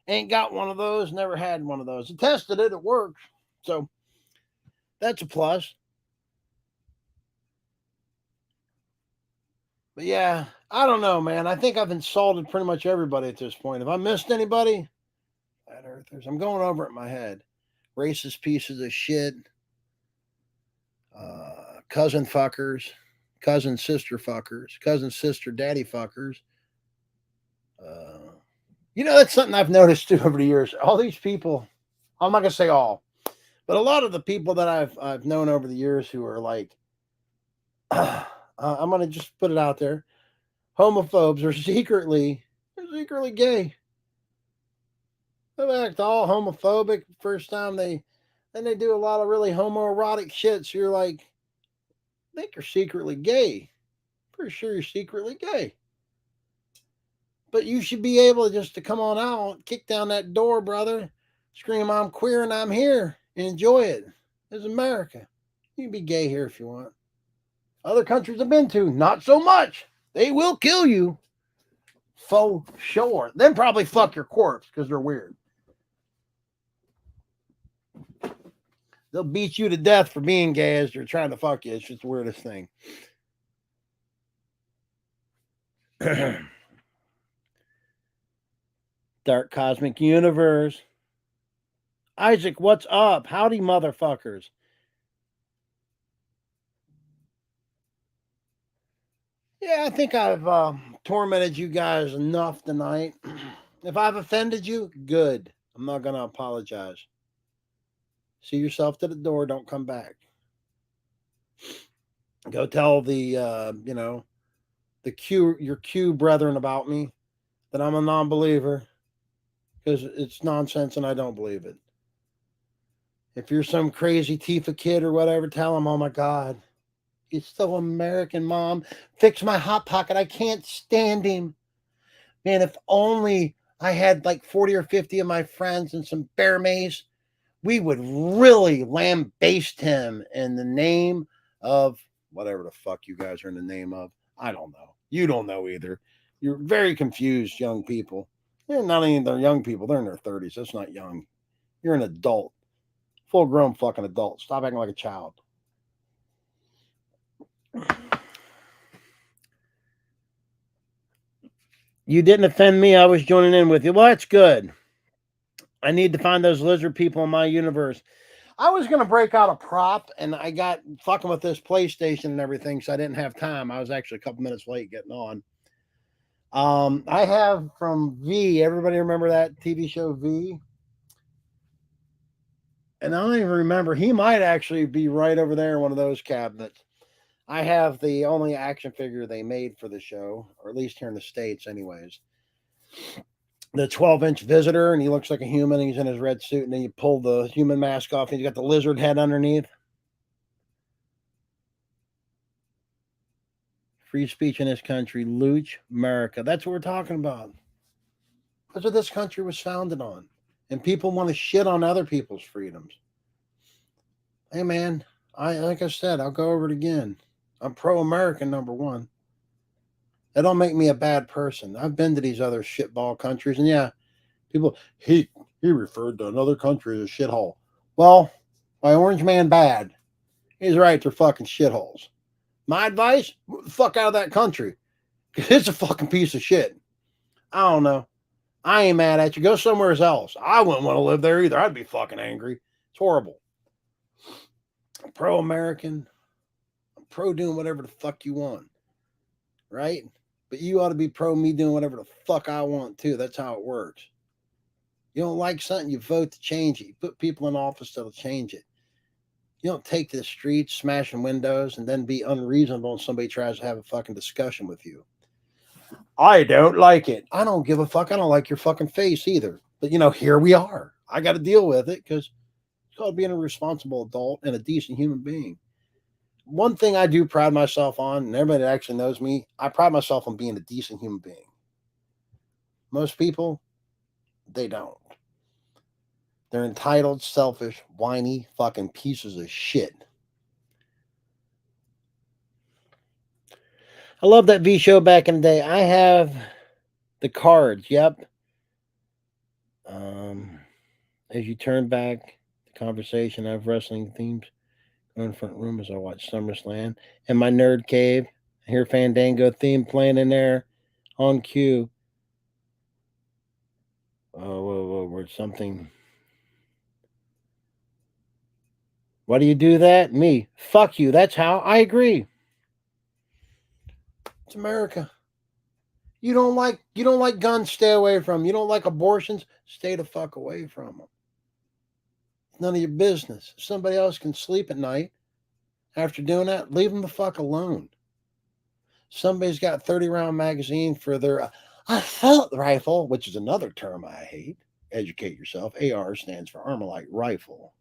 Ain't got one of those. Never had one of those. I tested it. It works. So that's a plus. But yeah, I don't know, man. I think I've insulted pretty much everybody at this point. Have I missed anybody? Flat Earthers. I'm going over it in my head. Racist pieces of shit. Cousin fuckers. Cousin sister fuckers. Cousin sister daddy fuckers. That's something I've noticed too over the years. All these people, I'm not gonna say all, but a lot of the people that I've known over the years who are like, I'm gonna just put it out there, homophobes are secretly gay. They act all homophobic first time then they do a lot of really homoerotic shit. So you're like, I think you're secretly gay. Pretty sure you're secretly gay. But you should be able just to come on out, kick down that door, brother, scream, I'm queer and I'm here, and enjoy it. It's America. You can be gay here if you want. Other countries I've been to, not so much. They will kill you. For sure. Then probably fuck your corpse because they're weird. They'll beat you to death for being gay as they're trying to fuck you. It's just the weirdest thing. Dark Cosmic Universe. Isaac, what's up? Howdy, motherfuckers. Yeah, I think I've tormented you guys enough tonight. If I've offended you, good. I'm not going to apologize. See yourself to the door. Don't come back. Go tell your Q brethren about me that I'm a non-believer because it's nonsense and I don't believe it. If you're some crazy Tifa kid or whatever, tell them, oh my God, he's so American, Mom. Fix my Hot Pocket. I can't stand him. Man, if only I had like 40 or 50 of my friends and some bear mace, we would really lambaste him in the name of whatever the fuck you guys are in the name of. I don't know. You don't know either. You're very confused, young people. They're not even they're young people. They're in their 30s. That's not young. You're an adult. Full-grown fucking adult. Stop acting like a child. You didn't offend me. I was joining in with you. Well, that's good. I need to find those lizard people in my universe. I was going to break out a prop, and I got fucking with this PlayStation and everything, so I didn't have time. I was actually a couple minutes late getting on. I have from V. Everybody remember that TV show V? And I don't even remember. He might actually be right over there in one of those cabinets. I have the only action figure they made for the show, or at least here in the States, anyways. The 12-inch Visitor, and he looks like a human, and he's in his red suit, and then you pull the human mask off, and you got the lizard head underneath. free speech in this country, Luch America. That's what we're talking about. That's what this country was founded on. And people want to shit on other people's freedoms. Hey man, like I said, I'll go over it again. I'm pro-American, number one. That don't make me a bad person. I've been to these other shitball countries, and yeah, people he referred to another country as a shithole. Well, by Orange Man bad, he's right. They're fucking shitholes. My advice: move the fuck out of that country, because it's a fucking piece of shit. I don't know. I ain't mad at you. Go somewhere else. I wouldn't want to live there either. I'd be fucking angry. It's horrible. I'm pro-American. I'm pro doing whatever the fuck you want, right? But you ought to be pro me doing whatever the fuck I want too. That's how it works. You don't like something, you vote to change it. You put people in office that'll change it. You don't take to the streets, smashing windows, and then be unreasonable when somebody tries to have a fucking discussion with you. I don't like it. I don't give a fuck. I don't like your fucking face either. But, here we are. I got to deal with it because it's called being a responsible adult and a decent human being. One thing I do pride myself on, and everybody that actually knows me, I pride myself on being a decent human being. Most people, they don't. They're entitled, selfish, whiny, fucking pieces of shit. I love that V show back in the day. I have the cards. Yep. As you turn back the conversation, I have wrestling themes in the front room as I watch SummerSlam. And my nerd cave, I hear Fandango theme playing in there on cue. Oh, word something. Why do you do that? Me. Fuck you. That's how. I agree. It's America. You don't like guns, stay away from them. You don't like abortions, stay the fuck away from them. It's none of your business. If somebody else can sleep at night after doing that, leave them the fuck alone. Somebody's got a 30-round magazine for their assault rifle, which is another term I hate. Educate yourself. AR stands for Armalite Rifle.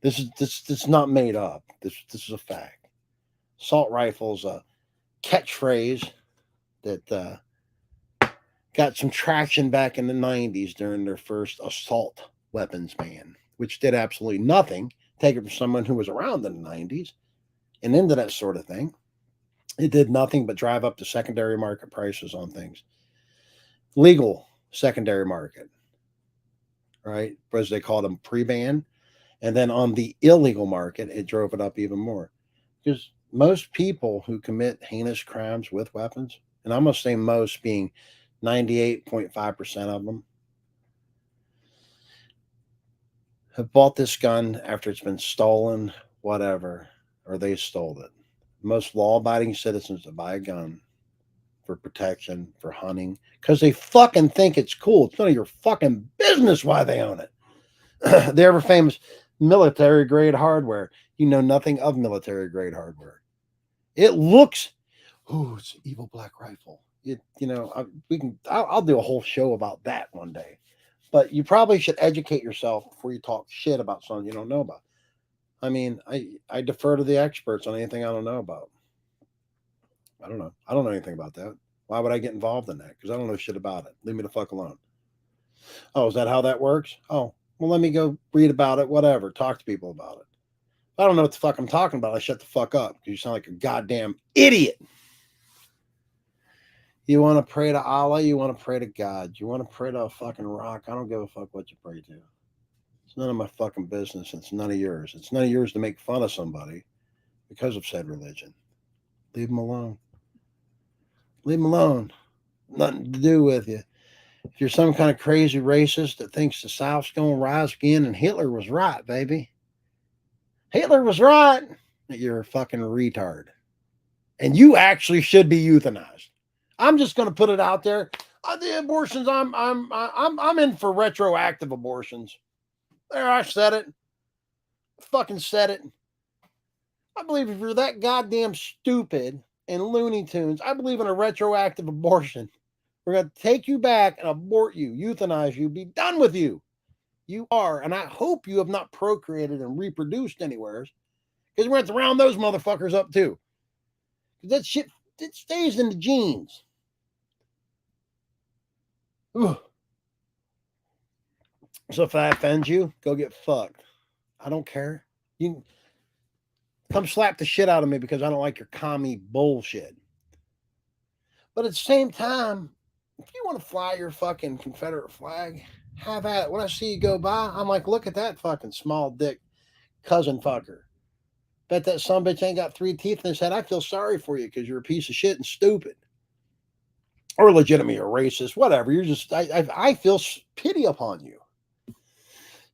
This is not made up. This is a fact. Assault rifle is a catchphrase that got some traction back in the 90s during their first assault weapons ban, which did absolutely nothing. Take it from someone who was around in the 90s and into that sort of thing. It did nothing but drive up the secondary market prices on things. Legal secondary market, right? As they called them pre-ban. And then on the illegal market, it drove it up even more. Because most people who commit heinous crimes with weapons, and I'm going to say most being 98.5% of them, have bought this gun after it's been stolen, whatever, or they stole it. Most law-abiding citizens that buy a gun for protection, for hunting, because they fucking think it's cool. It's none of your fucking business why they own it. The ever famous military-grade hardware. You know nothing of military-grade hardware. It looks, it's an evil black rifle. I'll do a whole show about that one day. But you probably should educate yourself before you talk shit about something you don't know about. I mean, I defer to the experts on anything I don't know about. I don't know. I don't know anything about that. Why would I get involved in that? Because I don't know shit about it. Leave me the fuck alone. Oh, is that how that works? Oh, well, let me go read about it, whatever. Talk to people about it. If I don't know what the fuck I'm talking about, I shut the fuck up because you sound like a goddamn idiot. You want to pray to Allah? You want to pray to God? You want to pray to a fucking rock? I don't give a fuck what you pray to. It's none of my fucking business. It's none of yours. It's none of yours to make fun of somebody because of said religion. Leave them alone. Leave them alone. Nothing to do with you. If you're some kind of crazy racist that thinks the South's going to rise again and Hitler was right, baby. Hitler was right. You're a fucking retard. And you actually should be euthanized. I'm just going to put it out there. The abortions, I'm in for retroactive abortions. There, I said it. I fucking said it. I believe if you're that goddamn stupid and Looney Tunes, I believe in a retroactive abortion. We're going to take you back and abort you, euthanize you, be done with you. You are, and I hope you have not procreated and reproduced anywhere, because we're going to round those motherfuckers up too. That shit it stays in the genes. Ugh. So if I offend you, go get fucked. I don't care. You come slap the shit out of me because I don't like your commie bullshit. But at the same time, if you want to fly your fucking Confederate flag, have at it. When I see you go by, I'm like, look at that fucking small dick cousin fucker. Bet that sumbitch ain't got 3 teeth in his head. I feel sorry for you because you're a piece of shit and stupid. Or legitimately a racist, whatever. You're just, I feel pity upon you.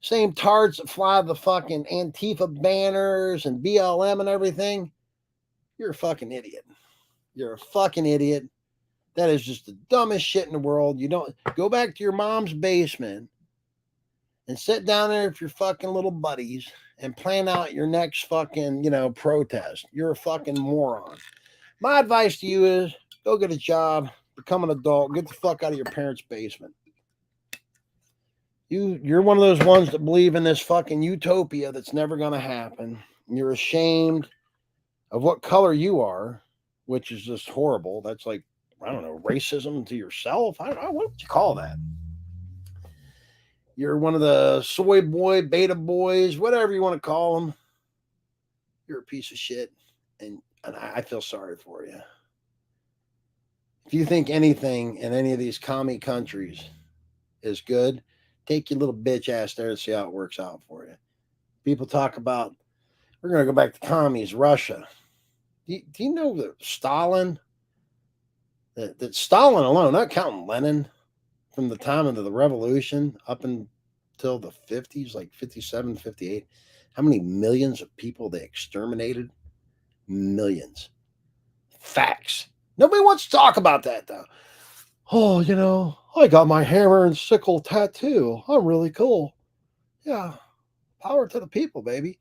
Same tards that fly the fucking Antifa banners and BLM and everything. You're a fucking idiot. You're a fucking idiot. That is just the dumbest shit in the world. You don't go back to your mom's basement and sit down there with your fucking little buddies and plan out your next fucking, protest. You're a fucking moron. My advice to you is go get a job, become an adult, get the fuck out of your parents' basement. You're one of those ones that believe in this fucking utopia that's never going to happen. You're ashamed of what color you are, which is just horrible. That's like, I don't know, racism to yourself. I don't know. What would you call that? You're one of the soy boy, beta boys, whatever you want to call them. You're a piece of shit. And I feel sorry for you. If you think anything in any of these commie countries is good, take your little bitch ass there and see how it works out for you. People talk about, we're going to go back to commies, Russia. Do you know that Stalin, that Stalin alone, not counting Lenin, from the time of the revolution up until the 50s, like 57, 58, how many millions of people they exterminated? Millions. Facts. Nobody wants to talk about that, though. Oh, I got my hammer and sickle tattoo. I'm really cool. Yeah. Power to the people, baby.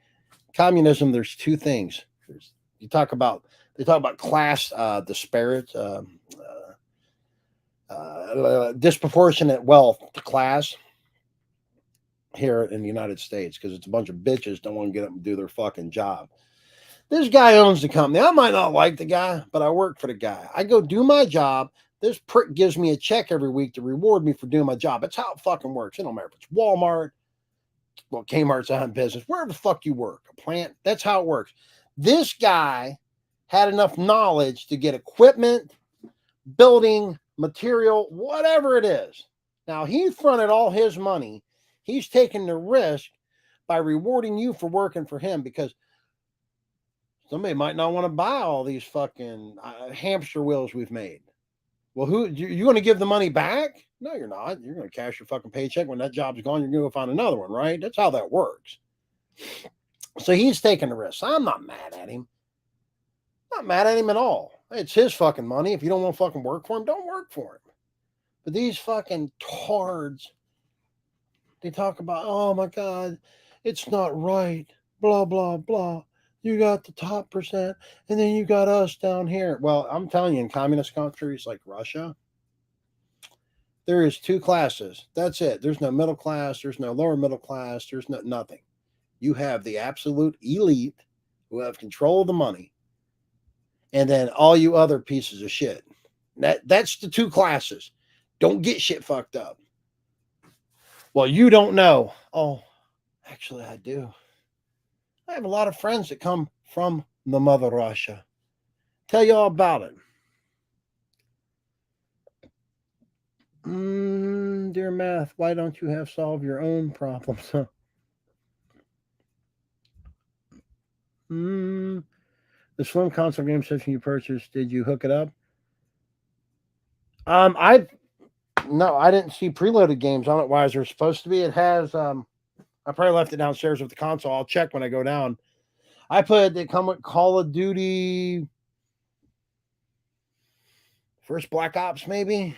Communism, there's 2 things. They talk about class disparate, disproportionate wealth to class here in the United States because it's a bunch of bitches don't want to get up and do their fucking job. This guy owns the company. I might not like the guy, but I work for the guy. I go do my job. This prick gives me a check every week to reward me for doing my job. That's how it fucking works. It don't matter if it's Walmart, well, Kmart's out in business, wherever the fuck you work, a plant. That's how it works. This guy had enough knowledge to get equipment, building, material, whatever it is. Now, he fronted all his money. He's taking the risk by rewarding you for working for him because somebody might not want to buy all these fucking hamster wheels we've made. Well, you going to give the money back? No, you're not. You're going to cash your fucking paycheck. When that job's gone, you're going to go find another one, right? That's how that works. So he's taking the risk. I'm not mad at him. Not mad at him at all. It's his fucking money. If you don't want to fucking work for him, don't work for him. But these fucking tards, they talk about, oh my God, it's not right. Blah, blah, blah. You got the top percent, and then you got us down here. Well, I'm telling you, in communist countries like Russia, there is 2 classes. That's it. There's no middle class. There's no lower middle class. There's nothing. You have the absolute elite who have control of the money, and then all you other pieces of shit. That's the 2 classes. Don't get shit fucked up. Well, you don't know. Oh, actually, I do. I have a lot of friends that come from the mother Russia. Tell you all about it. Dear math, why don't you have solve your own problems? The Slim console game session you purchased, did you hook it up? I didn't see preloaded games on it. Why is there supposed to be? It has. I probably left it downstairs with the console. I'll check when I go down. They come with Call of Duty, first Black Ops, maybe.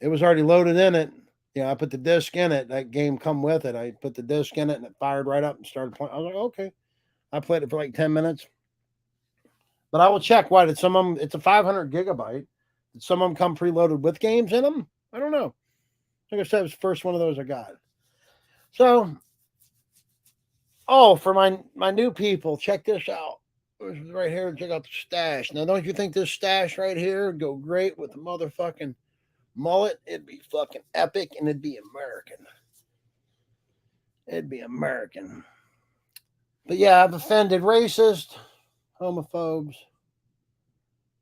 It was already loaded in it. I put the disc in it. That game come with it. I put the disc in it and it fired right up and started playing. I was like, okay. I played it for like 10 minutes. But I will check. Why did some of them? It's a 500 gigabyte. Did some of them come preloaded with games in them? I don't know. Like I said, it was the first one of those I got. So, for my new people, check this out. right here. Check out the stash. Now, don't you think this stash right here would go great with the motherfucking mullet? It'd be fucking epic, and it'd be American. It'd be American. But yeah, I've offended racists, homophobes,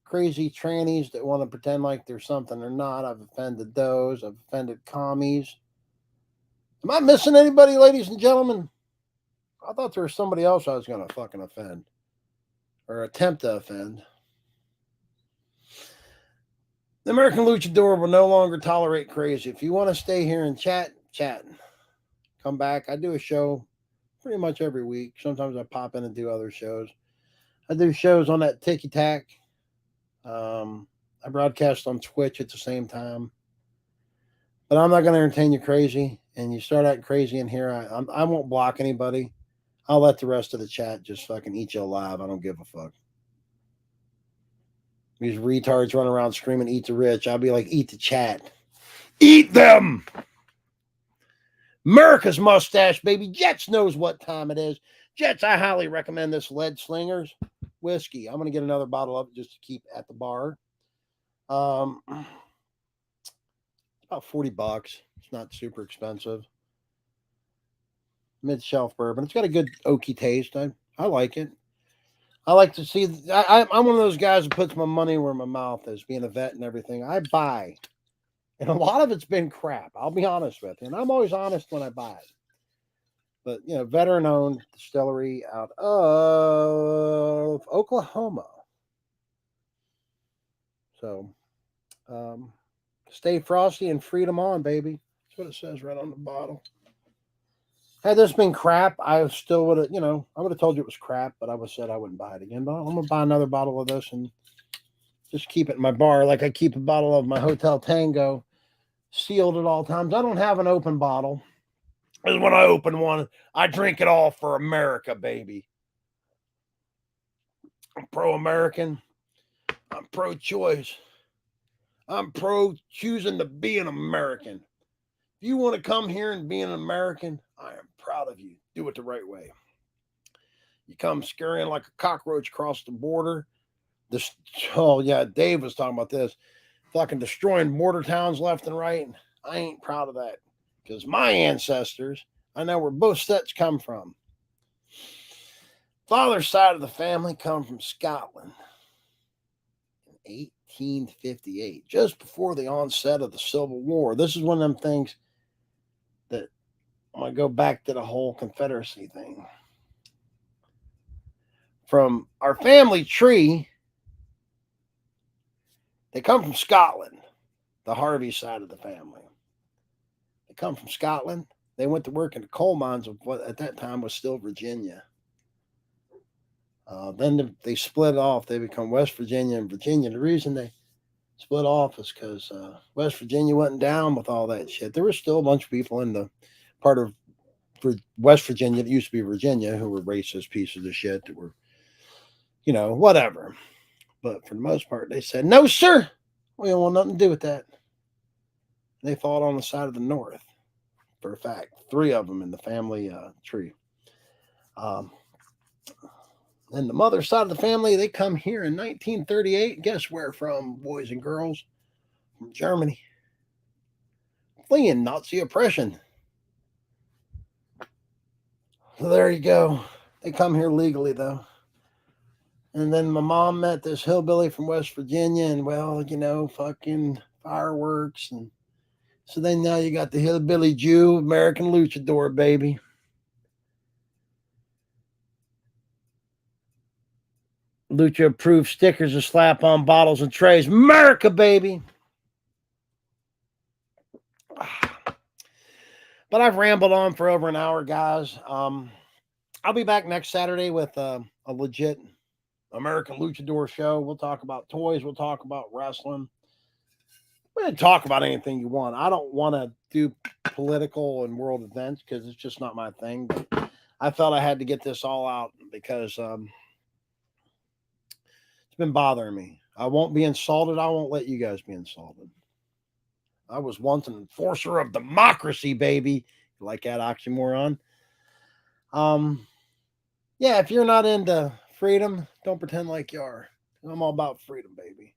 crazy trannies that want to pretend like they're something they're not. I've offended those. I've offended commies. Am I missing anybody, ladies and gentlemen? I thought there was somebody else I was going to fucking offend or attempt to offend. The American Luchador will no longer tolerate crazy. If you want to stay here and chat. Come back. I do a show pretty much every week. Sometimes I pop in and do other shows. I do shows on that Tiki Tack. I broadcast on Twitch at the same time. But I'm not going to entertain you crazy. And you start acting crazy in here, I won't block anybody. I'll let the rest of the chat just fucking eat you alive. I don't give a fuck. These retards run around screaming, eat the rich. I'll be like, eat the chat. Eat them! America's mustache, baby. Jets knows what time it is. Jets, I highly recommend this Lead Slingers whiskey. I'm going to get another bottle of it just to keep at the bar. It's about $40. It's not super expensive. Mid-shelf bourbon. It's got a good oaky taste. I like it. I like to see. I'm one of those guys who puts my money where my mouth is, being a vet and everything. I buy. And a lot of it's been crap. I'll be honest with you. And I'm always honest when I buy it. But, veteran-owned distillery out of Oklahoma. So, stay frosty and freedom on, baby. That's what it says right on the bottle. Had this been crap, I still would have, I would have told you it was crap, but I would have said I wouldn't buy it again. But I'm going to buy another bottle of this and just keep it in my bar like I keep a bottle of my Hotel Tango sealed at all times. I don't have an open bottle. Because when I open one, I drink it all for America, baby. I'm pro-American. I'm pro-choice. I'm pro-choosing to be an American. If you want to come here and be an American, I am proud of you. Do it the right way. You come scurrying like a cockroach across the border. Dave was talking about this. Fucking destroying border towns left and right. I ain't proud of that. Because my ancestors, I know where both sets come from. Father's side of the family come from Scotland in 1858, just before the onset of the Civil War. This is one of them things that I'm going to go back to the whole Confederacy thing. From our family tree, they come from Scotland, the Harvey side of the family. They come from Scotland. They went to work in the coal mines of what at that time was still Virginia. Then they split off. They become West Virginia and Virginia. The reason they split off is because West Virginia wasn't down with all that shit. There were still a bunch of people in the part of West Virginia that used to be Virginia who were racist pieces of shit that were, whatever. But for the most part, they said, no, sir, we don't want nothing to do with that. They fought on the side of the North, for a fact. 3 of them in the family tree. And the mother side of the family, they come here in 1938. Guess where from, boys and girls? From Germany. Fleeing Nazi oppression. So there you go. They come here legally, though. And then my mom met this hillbilly from West Virginia, and, fucking fireworks. And so then now you got the hillbilly Jew, American luchador, baby. Lucha approved stickers to slap on bottles and trays. America, baby. But I've rambled on for over an hour, guys. I'll be back next Saturday with a legit American Luchador show. We'll talk about toys. We'll talk about wrestling. We're going to talk about anything you want. I don't want to do political and world events because it's just not my thing. But I felt I had to get this all out because it's been bothering me. I won't be insulted. I won't let you guys be insulted. I was once an enforcer of democracy, baby. You like that oxymoron? Yeah, if you're not into freedom, don't pretend like you are. I'm all about freedom, baby.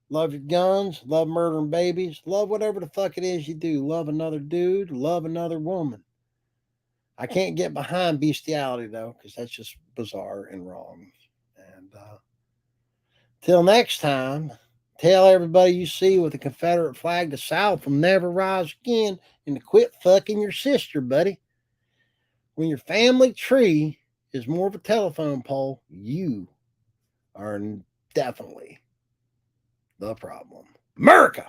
Love your guns, love murdering babies, love whatever the fuck it is you do. Love another dude, love another woman. I can't get behind bestiality though, because that's just bizarre and wrong. And till next time, tell everybody you see with a Confederate flag the South will never rise again, and to quit fucking your sister, buddy. When your family tree is more of a telephone pole, you are definitely the problem. America!